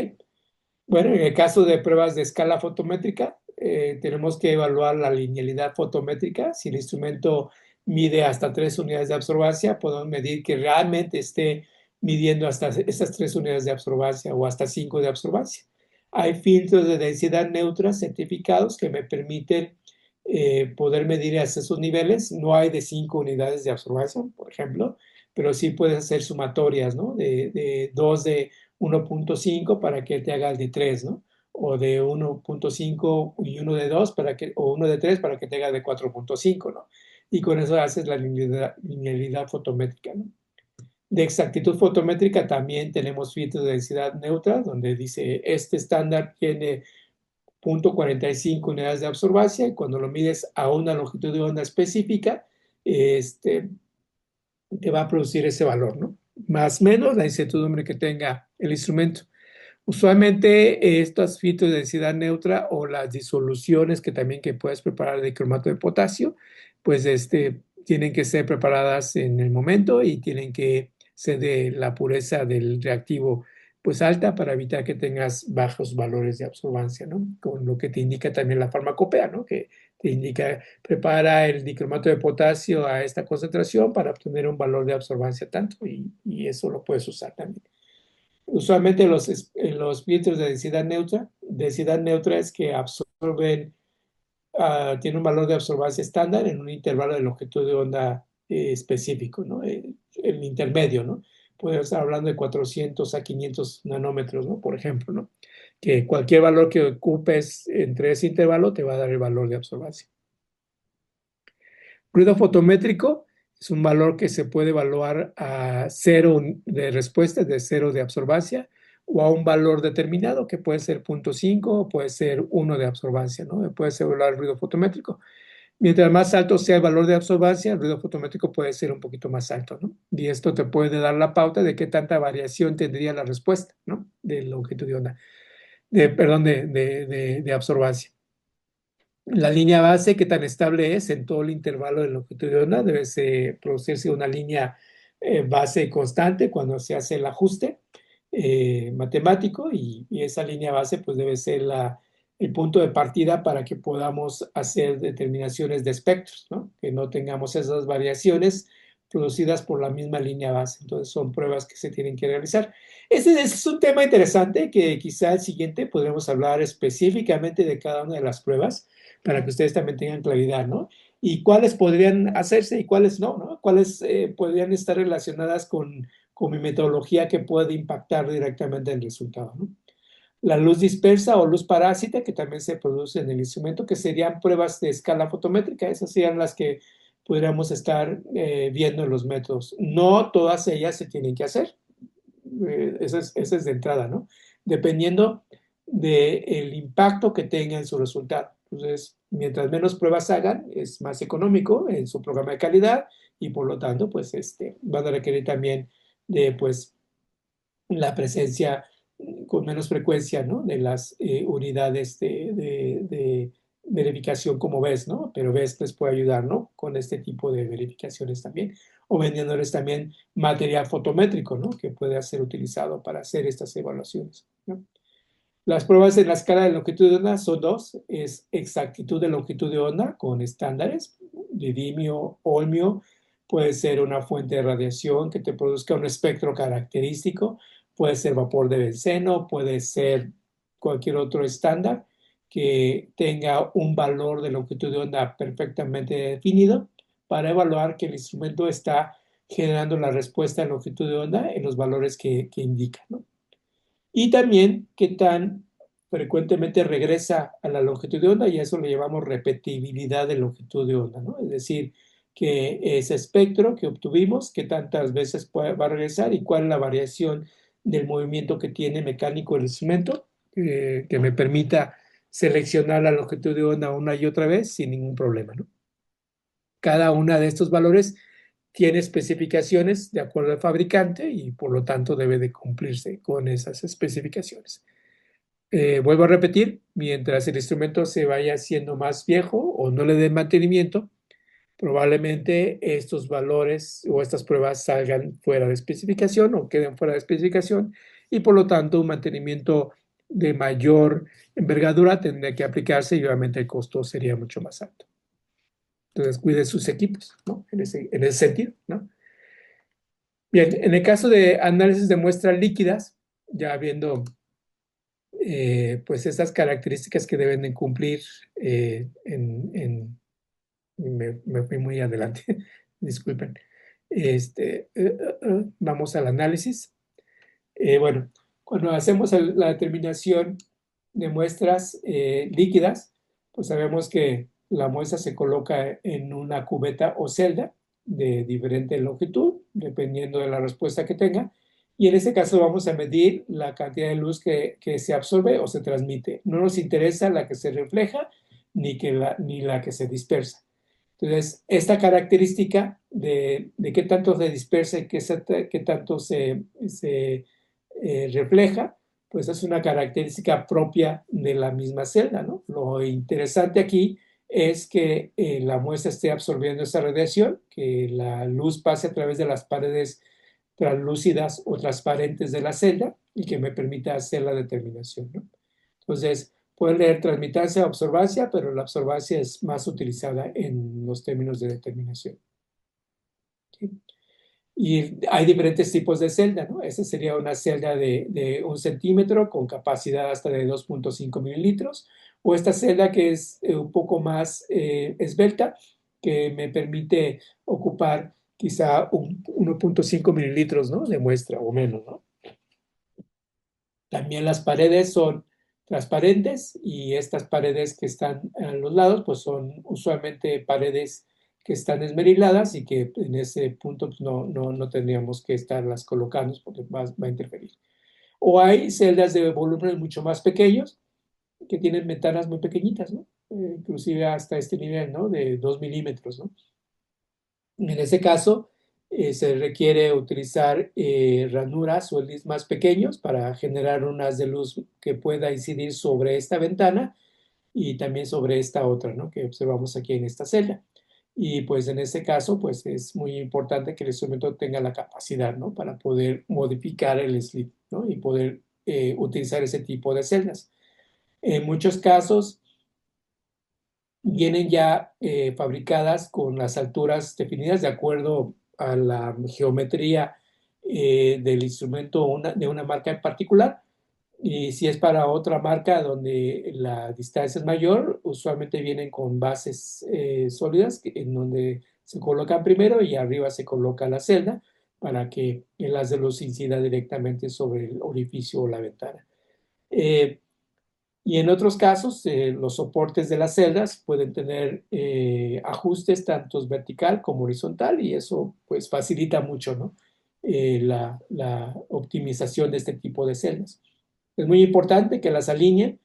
Bueno, en el caso de pruebas de escala fotométrica, tenemos que evaluar la linealidad fotométrica. Si el instrumento mide hasta 3 unidades de absorbancia, podemos medir que realmente esté midiendo hasta esas 3 unidades de absorbancia o hasta 5 de absorbancia. Hay filtros de densidad neutra certificados que me permiten poder medir hasta esos niveles. No hay de 5 unidades de absorbancia, por ejemplo, pero sí puedes hacer sumatorias, ¿no? De 2 de 1.5 para que te haga el de 3, ¿no? O de 1.5 y uno de 2 o uno de 3 para que te haga de 4.5, ¿no? Y con eso haces la linealidad fotométrica, ¿no? De exactitud fotométrica también tenemos filtros de densidad neutra, donde dice este estándar tiene 0.45 unidades de absorbancia y cuando lo mides a una longitud de onda específica, te va a producir ese valor, ¿no? Más o menos la incertidumbre que tenga el instrumento. Usualmente estos filtros de densidad neutra o las disoluciones que también que puedes preparar de cromato de potasio, pues tienen que ser preparadas en el momento y tienen que ser de la pureza del reactivo pues alta para evitar que tengas bajos valores de absorbancia, ¿no? Con lo que te indica también la farmacopea, ¿no? Que te indica, prepara el dicromato de potasio a esta concentración para obtener un valor de absorbancia tanto y eso lo puedes usar también. Usualmente los filtros de densidad neutra es que absorben, tiene un valor de absorbancia estándar en un intervalo de longitud de onda específico, ¿no? El intermedio, ¿no? Puede estar hablando de 400 a 500 nanómetros, ¿no? Por ejemplo, ¿no? Que cualquier valor que ocupes entre ese intervalo te va a dar el valor de absorbancia. Ruido fotométrico es un valor que se puede evaluar a 0 de respuesta, de 0 de absorbancia, o a un valor determinado que puede ser 0.5 o puede ser 1 de absorbancia, ¿no? Puedes evaluar el ruido fotométrico. Mientras más alto sea el valor de absorbancia, el ruido fotométrico puede ser un poquito más alto, ¿no? Y esto te puede dar la pauta de qué tanta variación tendría la respuesta, ¿no? De longitud de onda, perdón, de absorbancia. La línea base, ¿qué tan estable es en todo el intervalo de longitud de onda? Debe producirse una línea base constante cuando se hace el ajuste matemático y esa línea base pues debe ser el punto de partida para que podamos hacer determinaciones de espectros, ¿no? Que no tengamos esas variaciones producidas por la misma línea base. Entonces son pruebas que se tienen que realizar. Ese es un tema interesante que quizá el siguiente podremos hablar específicamente de cada una de las pruebas para que ustedes también tengan claridad, ¿no? Y cuáles podrían hacerse y cuáles no, ¿no? Cuáles podrían estar relacionadas con mi metodología que puede impactar directamente el resultado, ¿no? La luz dispersa o luz parásita, que también se produce en el instrumento, que serían pruebas de escala fotométrica, esas serían las que podríamos estar viendo en los métodos. No todas ellas se tienen que hacer, esa es de entrada, ¿no? Dependiendo del impacto que tenga en su resultado. Entonces, mientras menos pruebas hagan, es más económico en su programa de calidad y por lo tanto, pues, van a requerir también de, pues, la presencia con menos frecuencia, ¿no? De las unidades de verificación como VES, ¿no? Pero VES les puede ayudar, ¿no? Con este tipo de verificaciones también. O vendiéndoles también material fotométrico, ¿no? Que puede ser utilizado para hacer estas evaluaciones, ¿no? Las pruebas en la escala de longitud de onda son dos, es exactitud de longitud de onda con estándares, didimio, olmio, puede ser una fuente de radiación que te produzca un espectro característico, puede ser vapor de benceno, puede ser cualquier otro estándar que tenga un valor de longitud de onda perfectamente definido para evaluar que el instrumento está generando la respuesta de longitud de onda en los valores que indica, ¿no? Y también qué tan frecuentemente regresa a la longitud de onda y a eso le llamamos repetibilidad de longitud de onda, ¿no? Es decir, que ese espectro que obtuvimos, qué tantas veces va a regresar y cuál es la variación del movimiento que tiene mecánico el instrumento, que me permita seleccionar la longitud de onda una y otra vez sin ningún problema, ¿no? Cada uno de estos valores tiene especificaciones de acuerdo al fabricante y por lo tanto debe de cumplirse con esas especificaciones. Vuelvo a repetir, mientras el instrumento se vaya haciendo más viejo o no le den mantenimiento, probablemente estos valores o estas pruebas salgan fuera de especificación o queden fuera de especificación y por lo tanto un mantenimiento de mayor envergadura tendría que aplicarse y obviamente el costo sería mucho más alto. Entonces cuide sus equipos, ¿no? En ese sentido, ¿no? Bien, en el caso de análisis de muestras líquidas, ya viendo pues estas características que deben de cumplir me fui muy adelante, disculpen. Vamos al análisis. Bueno, cuando hacemos la determinación de muestras líquidas, pues sabemos que la muestra se coloca en una cubeta o celda de diferente longitud, dependiendo de la respuesta que tenga. Y en este caso vamos a medir la cantidad de luz que se absorbe o se transmite. No nos interesa la que se refleja ni la que se dispersa. Entonces, esta característica de qué tanto se dispersa y qué tanto se refleja, pues es una característica propia de la misma celda, ¿no? Lo interesante aquí es que la muestra esté absorbiendo esa radiación, que la luz pase a través de las paredes translúcidas o transparentes de la celda y que me permita hacer la determinación, ¿no? Entonces, pueden leer transmitancia o absorbancia, pero la absorbancia es más utilizada en los términos de determinación. ¿Sí? Y hay diferentes tipos de celda, ¿no? Esta sería una celda de 1 centímetro con capacidad hasta de 2.5 mililitros, o esta celda que es un poco más esbelta, que me permite ocupar quizá 1.5 mililitros, ¿no? De muestra o menos, ¿no? También las paredes son transparentes y estas paredes que están a los lados, pues son usualmente paredes que están esmeriladas y que en ese punto pues no tendríamos que estarlas colocando porque va a interferir. O hay celdas de volúmenes mucho más pequeños que tienen ventanas muy pequeñitas, ¿no? Inclusive hasta este nivel, ¿no? De 2 milímetros, ¿no? En ese caso, se requiere utilizar ranuras o LEDs más pequeños para generar un haz de luz que pueda incidir sobre esta ventana y también sobre esta otra, ¿no? Que observamos aquí en esta celda. Y pues en ese caso, pues es muy importante que el instrumento tenga la capacidad, ¿no? Para poder modificar el slit, ¿no? Y poder utilizar ese tipo de celdas. En muchos casos, vienen ya fabricadas con las alturas definidas de acuerdo a la geometría del instrumento de una marca en particular. Y si es para otra marca donde la distancia es mayor, usualmente vienen con bases sólidas en donde se colocan primero y arriba se coloca la celda para que el haz de luz incida directamente sobre el orificio o la ventana. Y en otros casos, los soportes de las celdas pueden tener ajustes tanto vertical como horizontal y eso pues facilita mucho, ¿no? La optimización de este tipo de celdas. Es muy importante que las alineen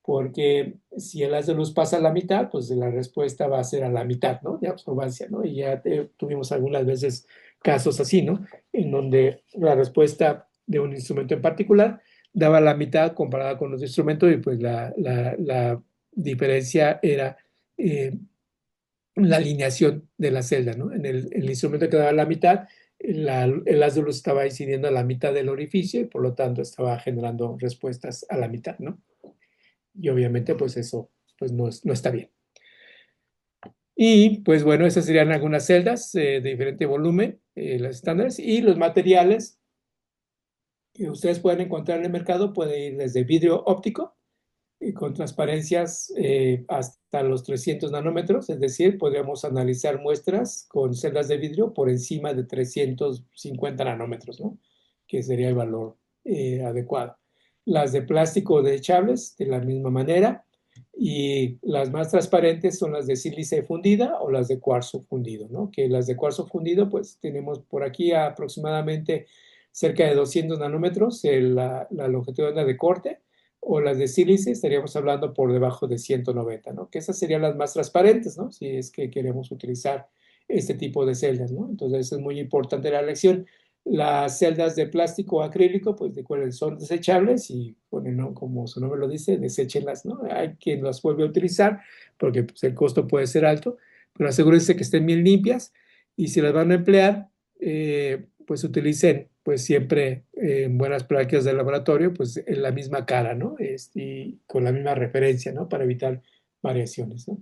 porque si el haz de luz pasa a la mitad, pues la respuesta va a ser a la mitad, ¿no? De absorbancia, ¿no? Y ya tuvimos algunas veces casos así, ¿no? En donde la respuesta de un instrumento en particular daba la mitad comparada con los instrumentos y pues la diferencia era eh, la alineación de la celda, ¿no? En el instrumento que daba la mitad, el haz de luz estaba incidiendo a la mitad del orificio y por lo tanto estaba generando respuestas a la mitad, ¿no? Y obviamente pues eso pues no está bien. Y pues bueno, esas serían algunas celdas de diferente volumen, las estándares, y los materiales que ustedes pueden encontrar en el mercado pueden ir desde vidrio óptico con transparencias hasta los 300 nanómetros, es decir, podríamos analizar muestras con celdas de vidrio por encima de 350 nanómetros, ¿no? Que sería el valor adecuado. las de plástico desechables de la misma manera, y las más transparentes son las de sílice fundida o las de cuarzo fundido, ¿no? Que las de cuarzo fundido, pues tenemos por aquí aproximadamente cerca de 200 nanómetros la longitud de onda de corte, o las de sílice estaríamos hablando por debajo de 190, ¿no? Que esas serían las más transparentes, ¿no? Si es que queremos utilizar este tipo de celdas, ¿no? Entonces es muy importante la elección. Las celdas de plástico o acrílico, pues recuerden, son desechables y, bueno, ¿no? Como su nombre lo dice, deséchenlas, ¿no? Hay quien las vuelve a utilizar porque pues, el costo puede ser alto, pero asegúrense que estén bien limpias, y si las van a emplear, pues utilicen pues siempre buenas prácticas de laboratorio, pues en la misma cara, ¿no? Y con la misma referencia, ¿no? Para evitar variaciones, ¿no?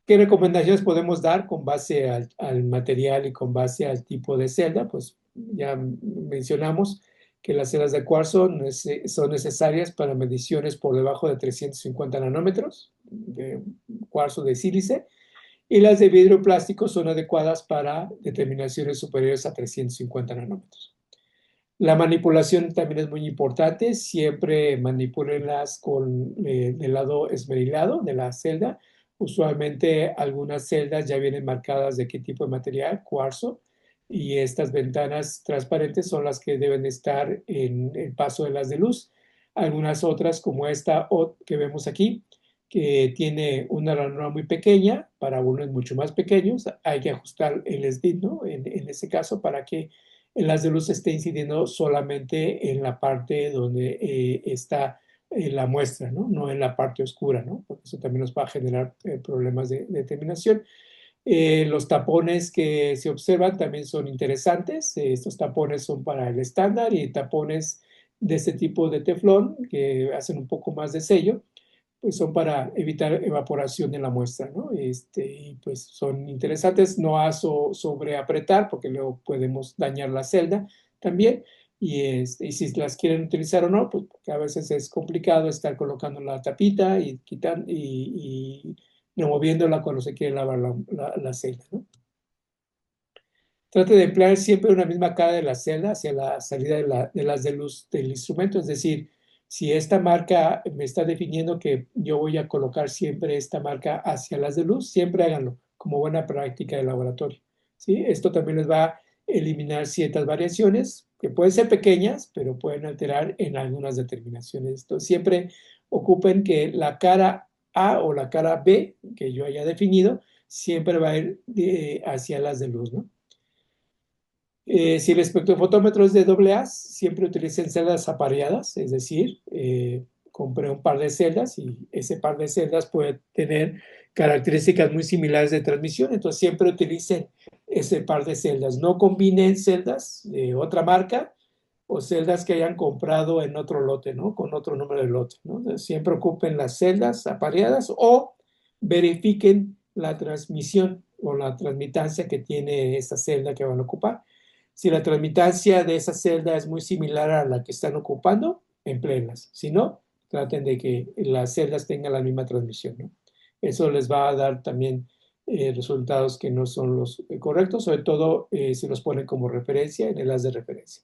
¿Qué recomendaciones podemos dar con base al material y con base al tipo de celda? Pues ya mencionamos que las celdas de cuarzo son necesarias para mediciones por debajo de 350 nanómetros de cuarzo de sílice, y las de vidrio plástico son adecuadas para determinaciones superiores a 350 nanómetros. La manipulación también es muy importante. Siempre manipúlenlas con el lado esmerilado de la celda. Usualmente algunas celdas ya vienen marcadas de qué tipo de material, cuarzo, y estas ventanas transparentes son las que deben estar en el paso de las de luz. Algunas otras, como esta que vemos aquí, que tiene una ranura muy pequeña, para unos mucho más pequeños, hay que ajustar el SDID, ¿no? En ese caso, para que el haz de luz esté incidiendo solamente en la parte donde está la muestra, ¿no? No en la parte oscura, ¿no? Porque eso también nos va a generar problemas de determinación. Los tapones que se observan también son interesantes. Estos tapones son para el estándar, y tapones de este tipo de teflón que hacen un poco más de sello, pues son para evitar evaporación de la muestra, ¿no? Y pues son interesantes, no a sobreapretar porque luego podemos dañar la celda también. Y si las quieren utilizar o no, pues porque a veces es complicado estar colocando la tapita y quitando y removiéndola cuando se quiere lavar la celda, ¿no? Trate de emplear siempre una misma cara de la celda hacia la salida de las de luz del instrumento. Es decir, si esta marca me está definiendo que yo voy a colocar siempre esta marca hacia las de luz, siempre háganlo como buena práctica de laboratorio, ¿sí? Esto también les va a eliminar ciertas variaciones que pueden ser pequeñas, pero pueden alterar en algunas determinaciones. Entonces, siempre ocupen que la cara A o la cara B que yo haya definido siempre va a ir hacia las de luz, ¿no? Si el espectrofotómetro es de AA, siempre utilicen celdas apareadas, es decir, compré un par de celdas y ese par de celdas puede tener características muy similares de transmisión, entonces siempre utilicen ese par de celdas. No combinen celdas de otra marca o celdas que hayan comprado en otro lote, ¿no? Con otro número de lote, ¿no? Entonces, siempre ocupen las celdas apareadas o verifiquen la transmisión o la transmitancia que tiene esa celda que van a ocupar. Si la transmitancia de esa celda es muy similar a la que están ocupando, empleenlas. Si no, traten de que las celdas tengan la misma transmisión, ¿no? Eso les va a dar también resultados que no son los correctos, sobre todo si los ponen como referencia en el haz de referencia.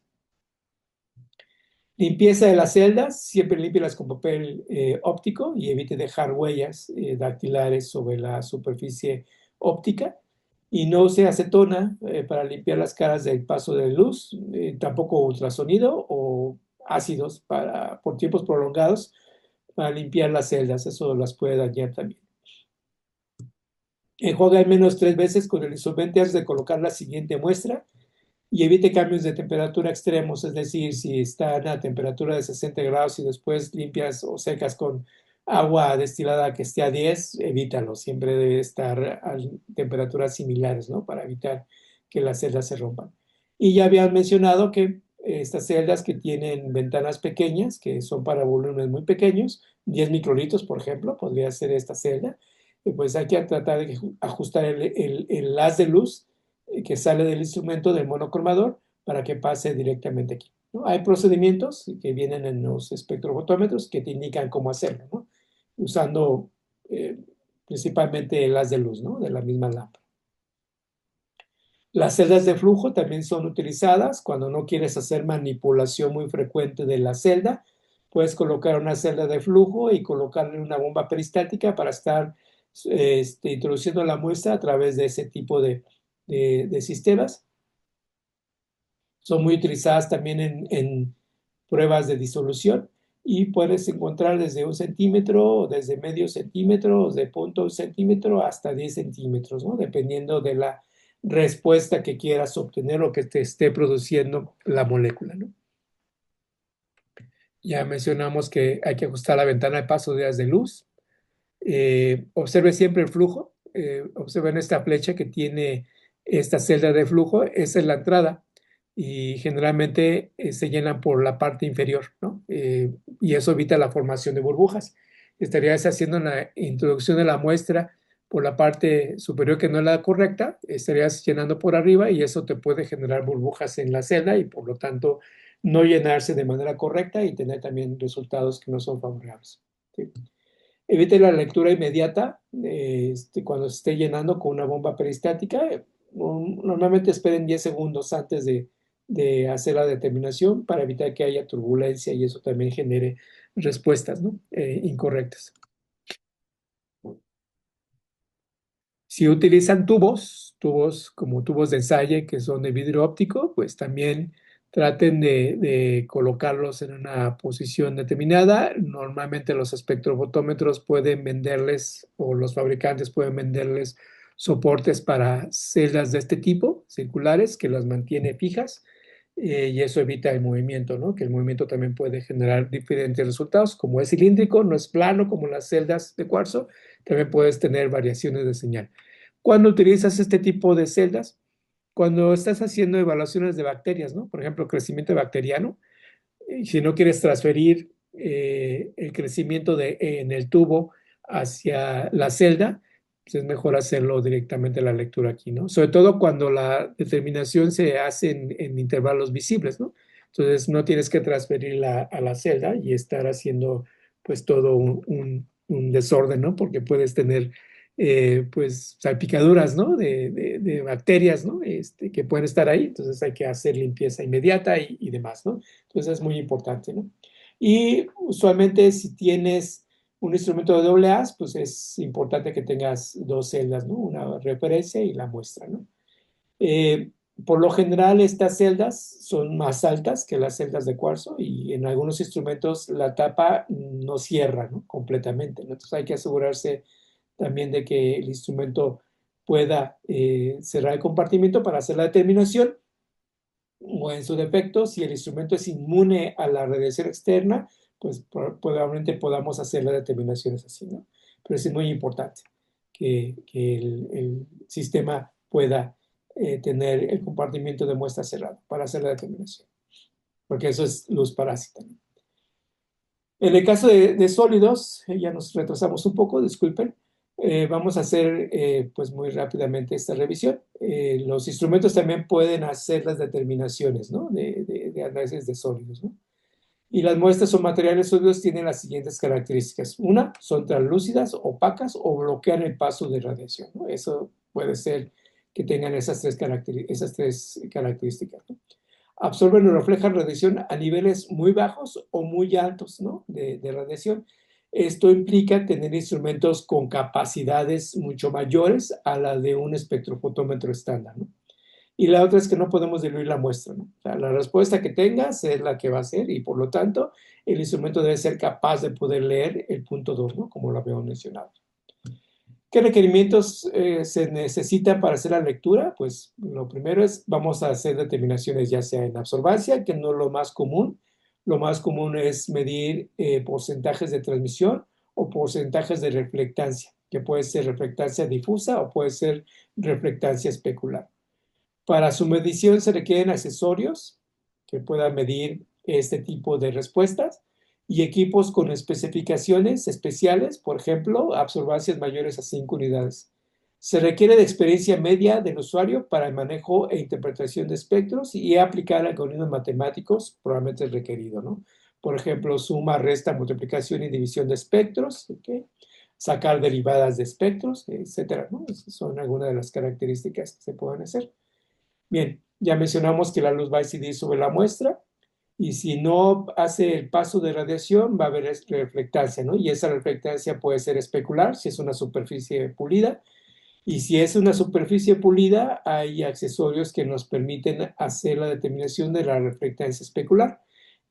Limpieza de las celdas, siempre límpialas con papel óptico y evite dejar huellas dactilares sobre la superficie óptica. Y no use acetona para limpiar las caras del paso de luz, tampoco ultrasonido o ácidos por tiempos prolongados para limpiar las celdas, eso las puede dañar también. Enjuaga al menos 3 veces con el disolvente antes de colocar la siguiente muestra, y evite cambios de temperatura extremos, es decir, si está a temperatura de 60 grados y después limpias o secas con agua destilada que esté a 10, evítalo, siempre debe estar a temperaturas similares, ¿no? Para evitar que las celdas se rompan. Y ya habían mencionado que estas celdas que tienen ventanas pequeñas, que son para volúmenes muy pequeños, 10 microlitros, por ejemplo, podría ser esta celda, pues hay que tratar de ajustar el haz de luz que sale del instrumento del monocromador para que pase directamente aquí, ¿no? Hay procedimientos que vienen en los espectrofotómetros que te indican cómo hacerlo, ¿no? Usando principalmente el haz de luz, ¿no? De la misma lámpara. Las celdas de flujo también son utilizadas cuando no quieres hacer manipulación muy frecuente de la celda. Puedes colocar una celda de flujo y colocarle una bomba peristática para estar introduciendo la muestra a través de ese tipo de sistemas. Son muy utilizadas también en pruebas de disolución y puedes encontrar desde 1 centímetro, desde medio centímetro, de 0,1 centímetro hasta 10 centímetros, ¿no? Dependiendo de la respuesta que quieras obtener o que te esté produciendo la molécula, ¿no? Ya mencionamos que hay que ajustar la ventana de paso de haz de luz. Observe siempre el flujo. Observen esta flecha que tiene esta celda de flujo. Esa es la entrada y generalmente se llenan por la parte inferior, ¿no? Y eso evita la formación de burbujas. Estarías haciendo una introducción de la muestra por la parte superior que no es la correcta, estarías llenando por arriba y eso te puede generar burbujas en la celda y por lo tanto no llenarse de manera correcta y tener también resultados que no son favorables. ¿Sí? Evite la lectura inmediata cuando se esté llenando con una bomba peristática. Normalmente esperen 10 segundos antes de hacer la determinación para evitar que haya turbulencia y eso también genere respuestas, ¿no? Incorrectas. Si utilizan tubos como tubos de ensayo que son de vidrio óptico, pues también traten de colocarlos en una posición determinada. Normalmente los espectrofotómetros pueden venderles o los fabricantes pueden venderles soportes para celdas de este tipo, circulares, que las mantiene fijas. Y eso evita el movimiento, ¿no? Que el movimiento también puede generar diferentes resultados. Como es cilíndrico, no es plano como las celdas de cuarzo, también puedes tener variaciones de señal. Cuando utilizas este tipo de celdas, cuando estás haciendo evaluaciones de bacterias, ¿no? Por ejemplo, crecimiento bacteriano, y si no quieres transferir el crecimiento en el tubo hacia la celda, pues es mejor hacerlo directamente la lectura aquí, ¿no? Sobre todo cuando la determinación se hace en intervalos visibles, ¿no? Entonces no tienes que transferirla a la celda y estar haciendo pues todo un desorden, ¿no? Porque puedes tener pues salpicaduras, ¿no? De bacterias, ¿no? Que pueden estar ahí, entonces hay que hacer limpieza inmediata y demás, ¿no? Entonces es muy importante, ¿no? Y usualmente si tienes un instrumento de doble haz, pues es importante que tengas dos celdas, ¿no? Una referencia y la muestra, ¿no? Eh, por lo general, estas celdas son más altas que las celdas de cuarzo y en algunos instrumentos la tapa no cierra, ¿no? Completamente, ¿no? Entonces hay que asegurarse también de que el instrumento pueda cerrar el compartimiento para hacer la determinación o en su defecto, si el instrumento es inmune a la radiación externa, pues probablemente podamos hacer las determinaciones así, ¿no? Pero es muy importante que el sistema pueda tener el compartimiento de muestra cerrado para hacer la determinación, porque eso es luz parásita, ¿no? En el caso de sólidos, ya nos retrasamos un poco, disculpen. Vamos a hacer pues muy rápidamente esta revisión. Los instrumentos también pueden hacer las determinaciones, ¿no? de análisis de sólidos, ¿no? Y las muestras o materiales sólidos tienen las siguientes características. Una, son translúcidas, opacas o bloquean el paso de radiación, ¿no? Eso puede ser que tengan esas tres características, ¿no? Absorben o reflejan radiación a niveles muy bajos o muy altos, ¿no? de radiación. Esto implica tener instrumentos con capacidades mucho mayores a la de un espectrofotómetro estándar, ¿no? Y la otra es que no podemos diluir la muestra, ¿no? O sea, la respuesta que tengas es la que va a ser y por lo tanto el instrumento debe ser capaz de poder leer el punto 2, ¿no? Como lo habíamos mencionado. ¿Qué requerimientos se necesitan para hacer la lectura? Pues lo primero es, vamos a hacer determinaciones ya sea en absorbancia, que no es lo más común. Lo más común es medir porcentajes de transmisión o porcentajes de reflectancia, que puede ser reflectancia difusa o puede ser reflectancia especular. Para su medición se requieren accesorios que puedan medir este tipo de respuestas y equipos con especificaciones especiales, por ejemplo, absorbancias mayores a 5 unidades. Se requiere de experiencia media del usuario para el manejo e interpretación de espectros y aplicar algoritmos matemáticos, probablemente es requerido, ¿no? Por ejemplo, suma, resta, multiplicación y división de espectros, ¿okay? Sacar derivadas de espectros, etcétera, ¿no? Esas son algunas de las características que se pueden hacer. Bien, ya mencionamos que la luz va a incidir sobre la muestra y si no hace el paso de radiación va a haber reflectancia, ¿no? Y esa reflectancia puede ser especular si es una superficie pulida y si es una superficie pulida hay accesorios que nos permiten hacer la determinación de la reflectancia especular,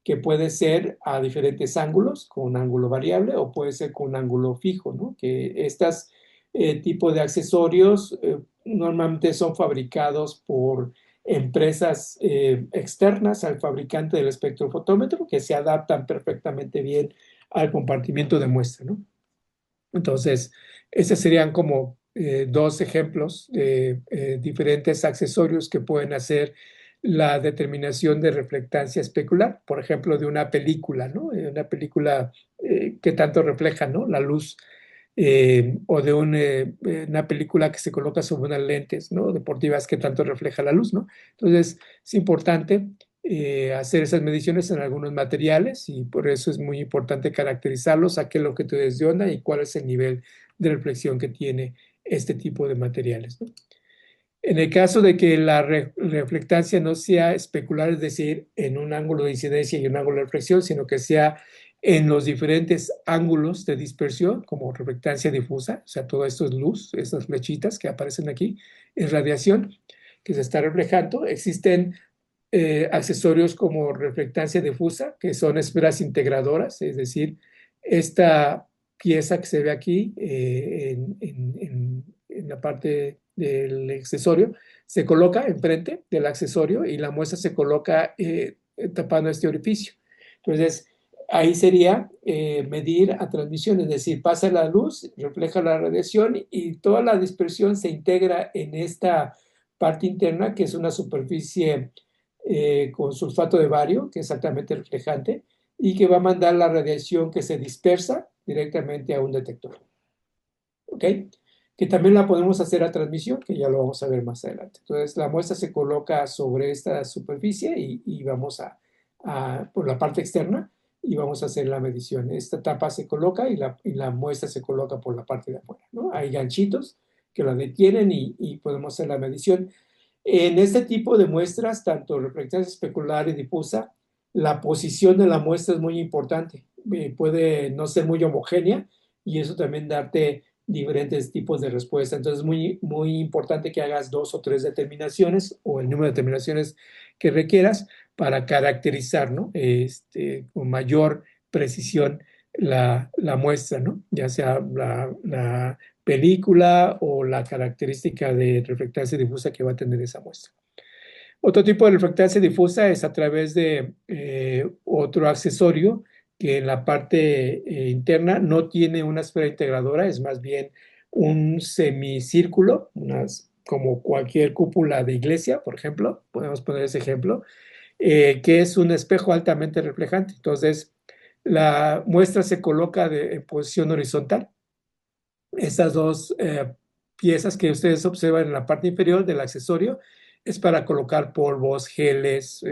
que puede ser a diferentes ángulos, con un ángulo variable o puede ser con un ángulo fijo, ¿no? Que estas tipos de accesorios normalmente son fabricados por empresas externas al fabricante del espectrofotómetro que se adaptan perfectamente bien al compartimiento de muestra, ¿no? Entonces, esos serían como dos ejemplos de diferentes accesorios que pueden hacer la determinación de reflectancia especular, por ejemplo, de una película, ¿no? Una película que tanto refleja, ¿no? La luz, o de una película que se coloca sobre unas lentes, ¿no? Deportivas que tanto refleja la luz, ¿no? Entonces, es importante hacer esas mediciones en algunos materiales y por eso es muy importante caracterizarlos, a qué longitudes de onda y cuál es el nivel de reflexión que tiene este tipo de materiales, ¿no? En el caso de que la reflectancia no sea especular, es decir, en un ángulo de incidencia y un ángulo de reflexión, sino que sea en los diferentes ángulos de dispersión, como reflectancia difusa, o sea, todo esto es luz, estas flechitas que aparecen aquí, es radiación que se está reflejando. Existen accesorios como reflectancia difusa, que son esferas integradoras, es decir, esta pieza que se ve aquí en la parte del accesorio se coloca enfrente del accesorio y la muestra se coloca tapando este orificio. Entonces, ahí sería medir a transmisión, es decir, pasa la luz, refleja la radiación y toda la dispersión se integra en esta parte interna, que es una superficie con sulfato de bario, que es altamente reflejante, y que va a mandar la radiación que se dispersa directamente a un detector. ¿Ok? Que también la podemos hacer a transmisión, que ya lo vamos a ver más adelante. Entonces, la muestra se coloca sobre esta superficie y vamos por la parte externa y vamos a hacer la medición. Esta tapa se coloca y la muestra se coloca por la parte de afuera, ¿no? Hay ganchitos que la detienen y podemos hacer la medición. En este tipo de muestras, tanto refractaria especular y difusa, la posición de la muestra es muy importante. Puede no ser muy homogénea y eso también darte diferentes tipos de respuesta. Entonces es muy, muy importante que hagas 2 o 3 determinaciones o el número de determinaciones que requieras para caracterizar, ¿no? Con mayor precisión la muestra, ¿no? Ya sea la película o la característica de reflectancia difusa que va a tener esa muestra. Otro tipo de reflectancia difusa es a través de otro accesorio que en la parte interna no tiene una esfera integradora, es más bien un semicírculo, como cualquier cúpula de iglesia, por ejemplo, podemos poner ese ejemplo, que es un espejo altamente reflejante. Entonces, la muestra se coloca en posición horizontal. Estas dos piezas que ustedes observan en la parte inferior del accesorio es para colocar polvos, geles,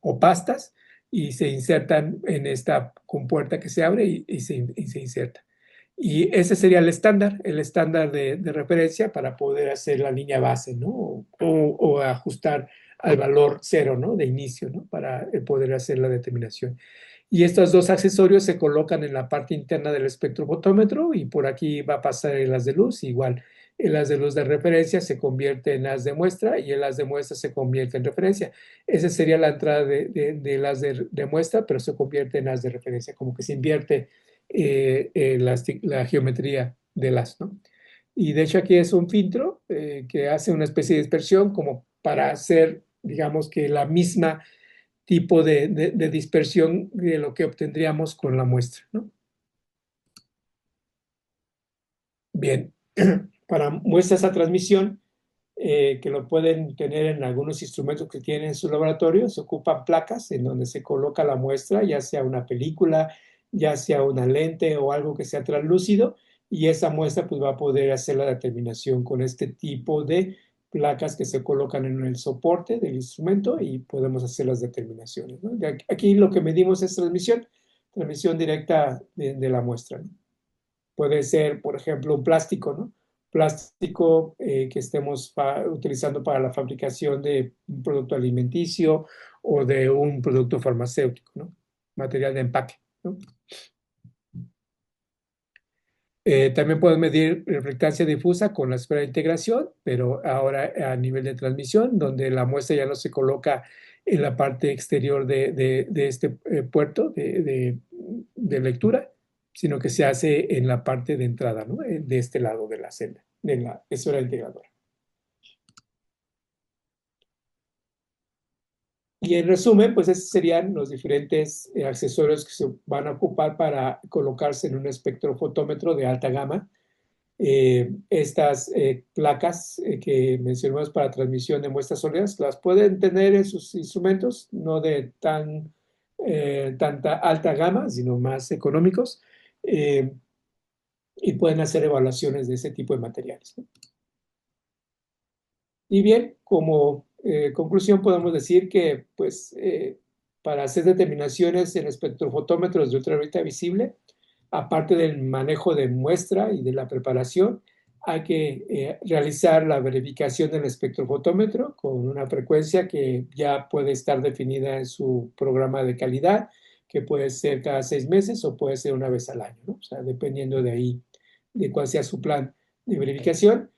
o pastas y se insertan en esta compuerta que se abre y se inserta. Y ese sería el estándar de referencia para poder hacer la línea base, ¿no? O ajustar al valor cero, ¿no? De inicio, ¿no? Para poder hacer la determinación. Y estos dos accesorios se colocan en la parte interna del espectrofotómetro y por aquí va a pasar el haz de luz. Igual, el haz de luz de referencia se convierte en haz de muestra y el haz de muestra se convierte en referencia. Esa sería la entrada del haz de muestra, pero se convierte en haz de referencia, como que se invierte la geometría del haz, ¿no? Y de hecho aquí es un filtro que hace una especie de dispersión como para hacer, digamos que la misma tipo de dispersión de lo que obtendríamos con la muestra, ¿no? Bien, para muestras a transmisión, que lo pueden tener en algunos instrumentos que tienen en su laboratorio, se ocupan placas en donde se coloca la muestra, ya sea una película, ya sea una lente o algo que sea translúcido, y esa muestra pues va a poder hacer la determinación con este tipo de placas que se colocan en el soporte del instrumento y podemos hacer las determinaciones, ¿no? Aquí lo que medimos es transmisión directa de la muestra, ¿no? Puede ser, por ejemplo, un plástico, ¿no? plástico que estemos utilizando para la fabricación de un producto alimenticio o de un producto farmacéutico, ¿no? Material de empaque, ¿no? También puedes medir reflectancia difusa con la esfera de integración, pero ahora a nivel de transmisión, donde la muestra ya no se coloca en la parte exterior de este puerto de lectura, sino que se hace en la parte de entrada, ¿no? De este lado de la celda, de la esfera integradora. Y en resumen, pues esos serían los diferentes accesorios que se van a ocupar para colocarse en un espectrofotómetro de alta gama. Estas placas que mencionamos para transmisión de muestras sólidas las pueden tener en sus instrumentos, no de tanta alta gama, sino más económicos, eh, y pueden hacer evaluaciones de ese tipo de materiales, ¿no? Y bien, como conclusión podemos decir que pues, para hacer determinaciones en espectrofotómetros de ultravioleta visible, aparte del manejo de muestra y de la preparación, hay que realizar la verificación del espectrofotómetro con una frecuencia que ya puede estar definida en su programa de calidad, que puede ser cada 6 meses o puede ser una vez al año, ¿no? O sea, dependiendo de ahí, de cuál sea su plan de verificación.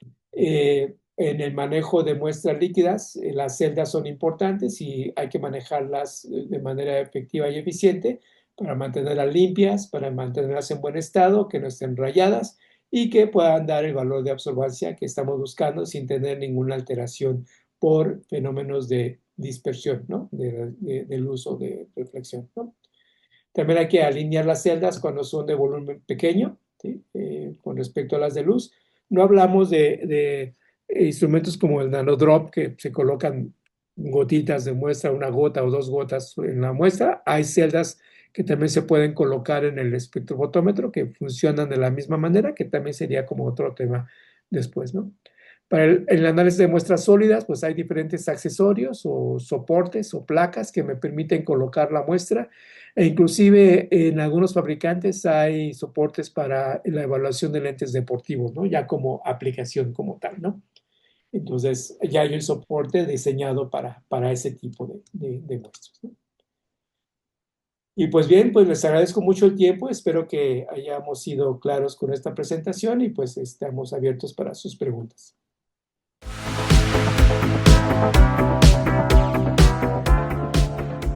En el manejo de muestras líquidas, las celdas son importantes y hay que manejarlas de manera efectiva y eficiente para mantenerlas limpias, para mantenerlas en buen estado, que no estén rayadas y que puedan dar el valor de absorbancia que estamos buscando sin tener ninguna alteración por fenómenos de dispersión, ¿no? De luz o de reflexión, ¿no? También hay que alinear las celdas cuando son de volumen pequeño, ¿sí? Con respecto a las de luz. No hablamos de instrumentos como el nanodrop, que se colocan gotitas de muestra, una gota o dos gotas en la muestra. Hay celdas que también se pueden colocar en el espectrofotómetro, que funcionan de la misma manera, que también sería como otro tema después, ¿no? Para el análisis de muestras sólidas, pues hay diferentes accesorios o soportes o placas que me permiten colocar la muestra e inclusive en algunos fabricantes hay soportes para la evaluación de lentes deportivos, ¿no? Ya como aplicación como tal, ¿no? Entonces ya hay un soporte diseñado para ese tipo de muestras, ¿no? Y pues bien, pues les agradezco mucho el tiempo, espero que hayamos sido claros con esta presentación y pues estamos abiertos para sus preguntas.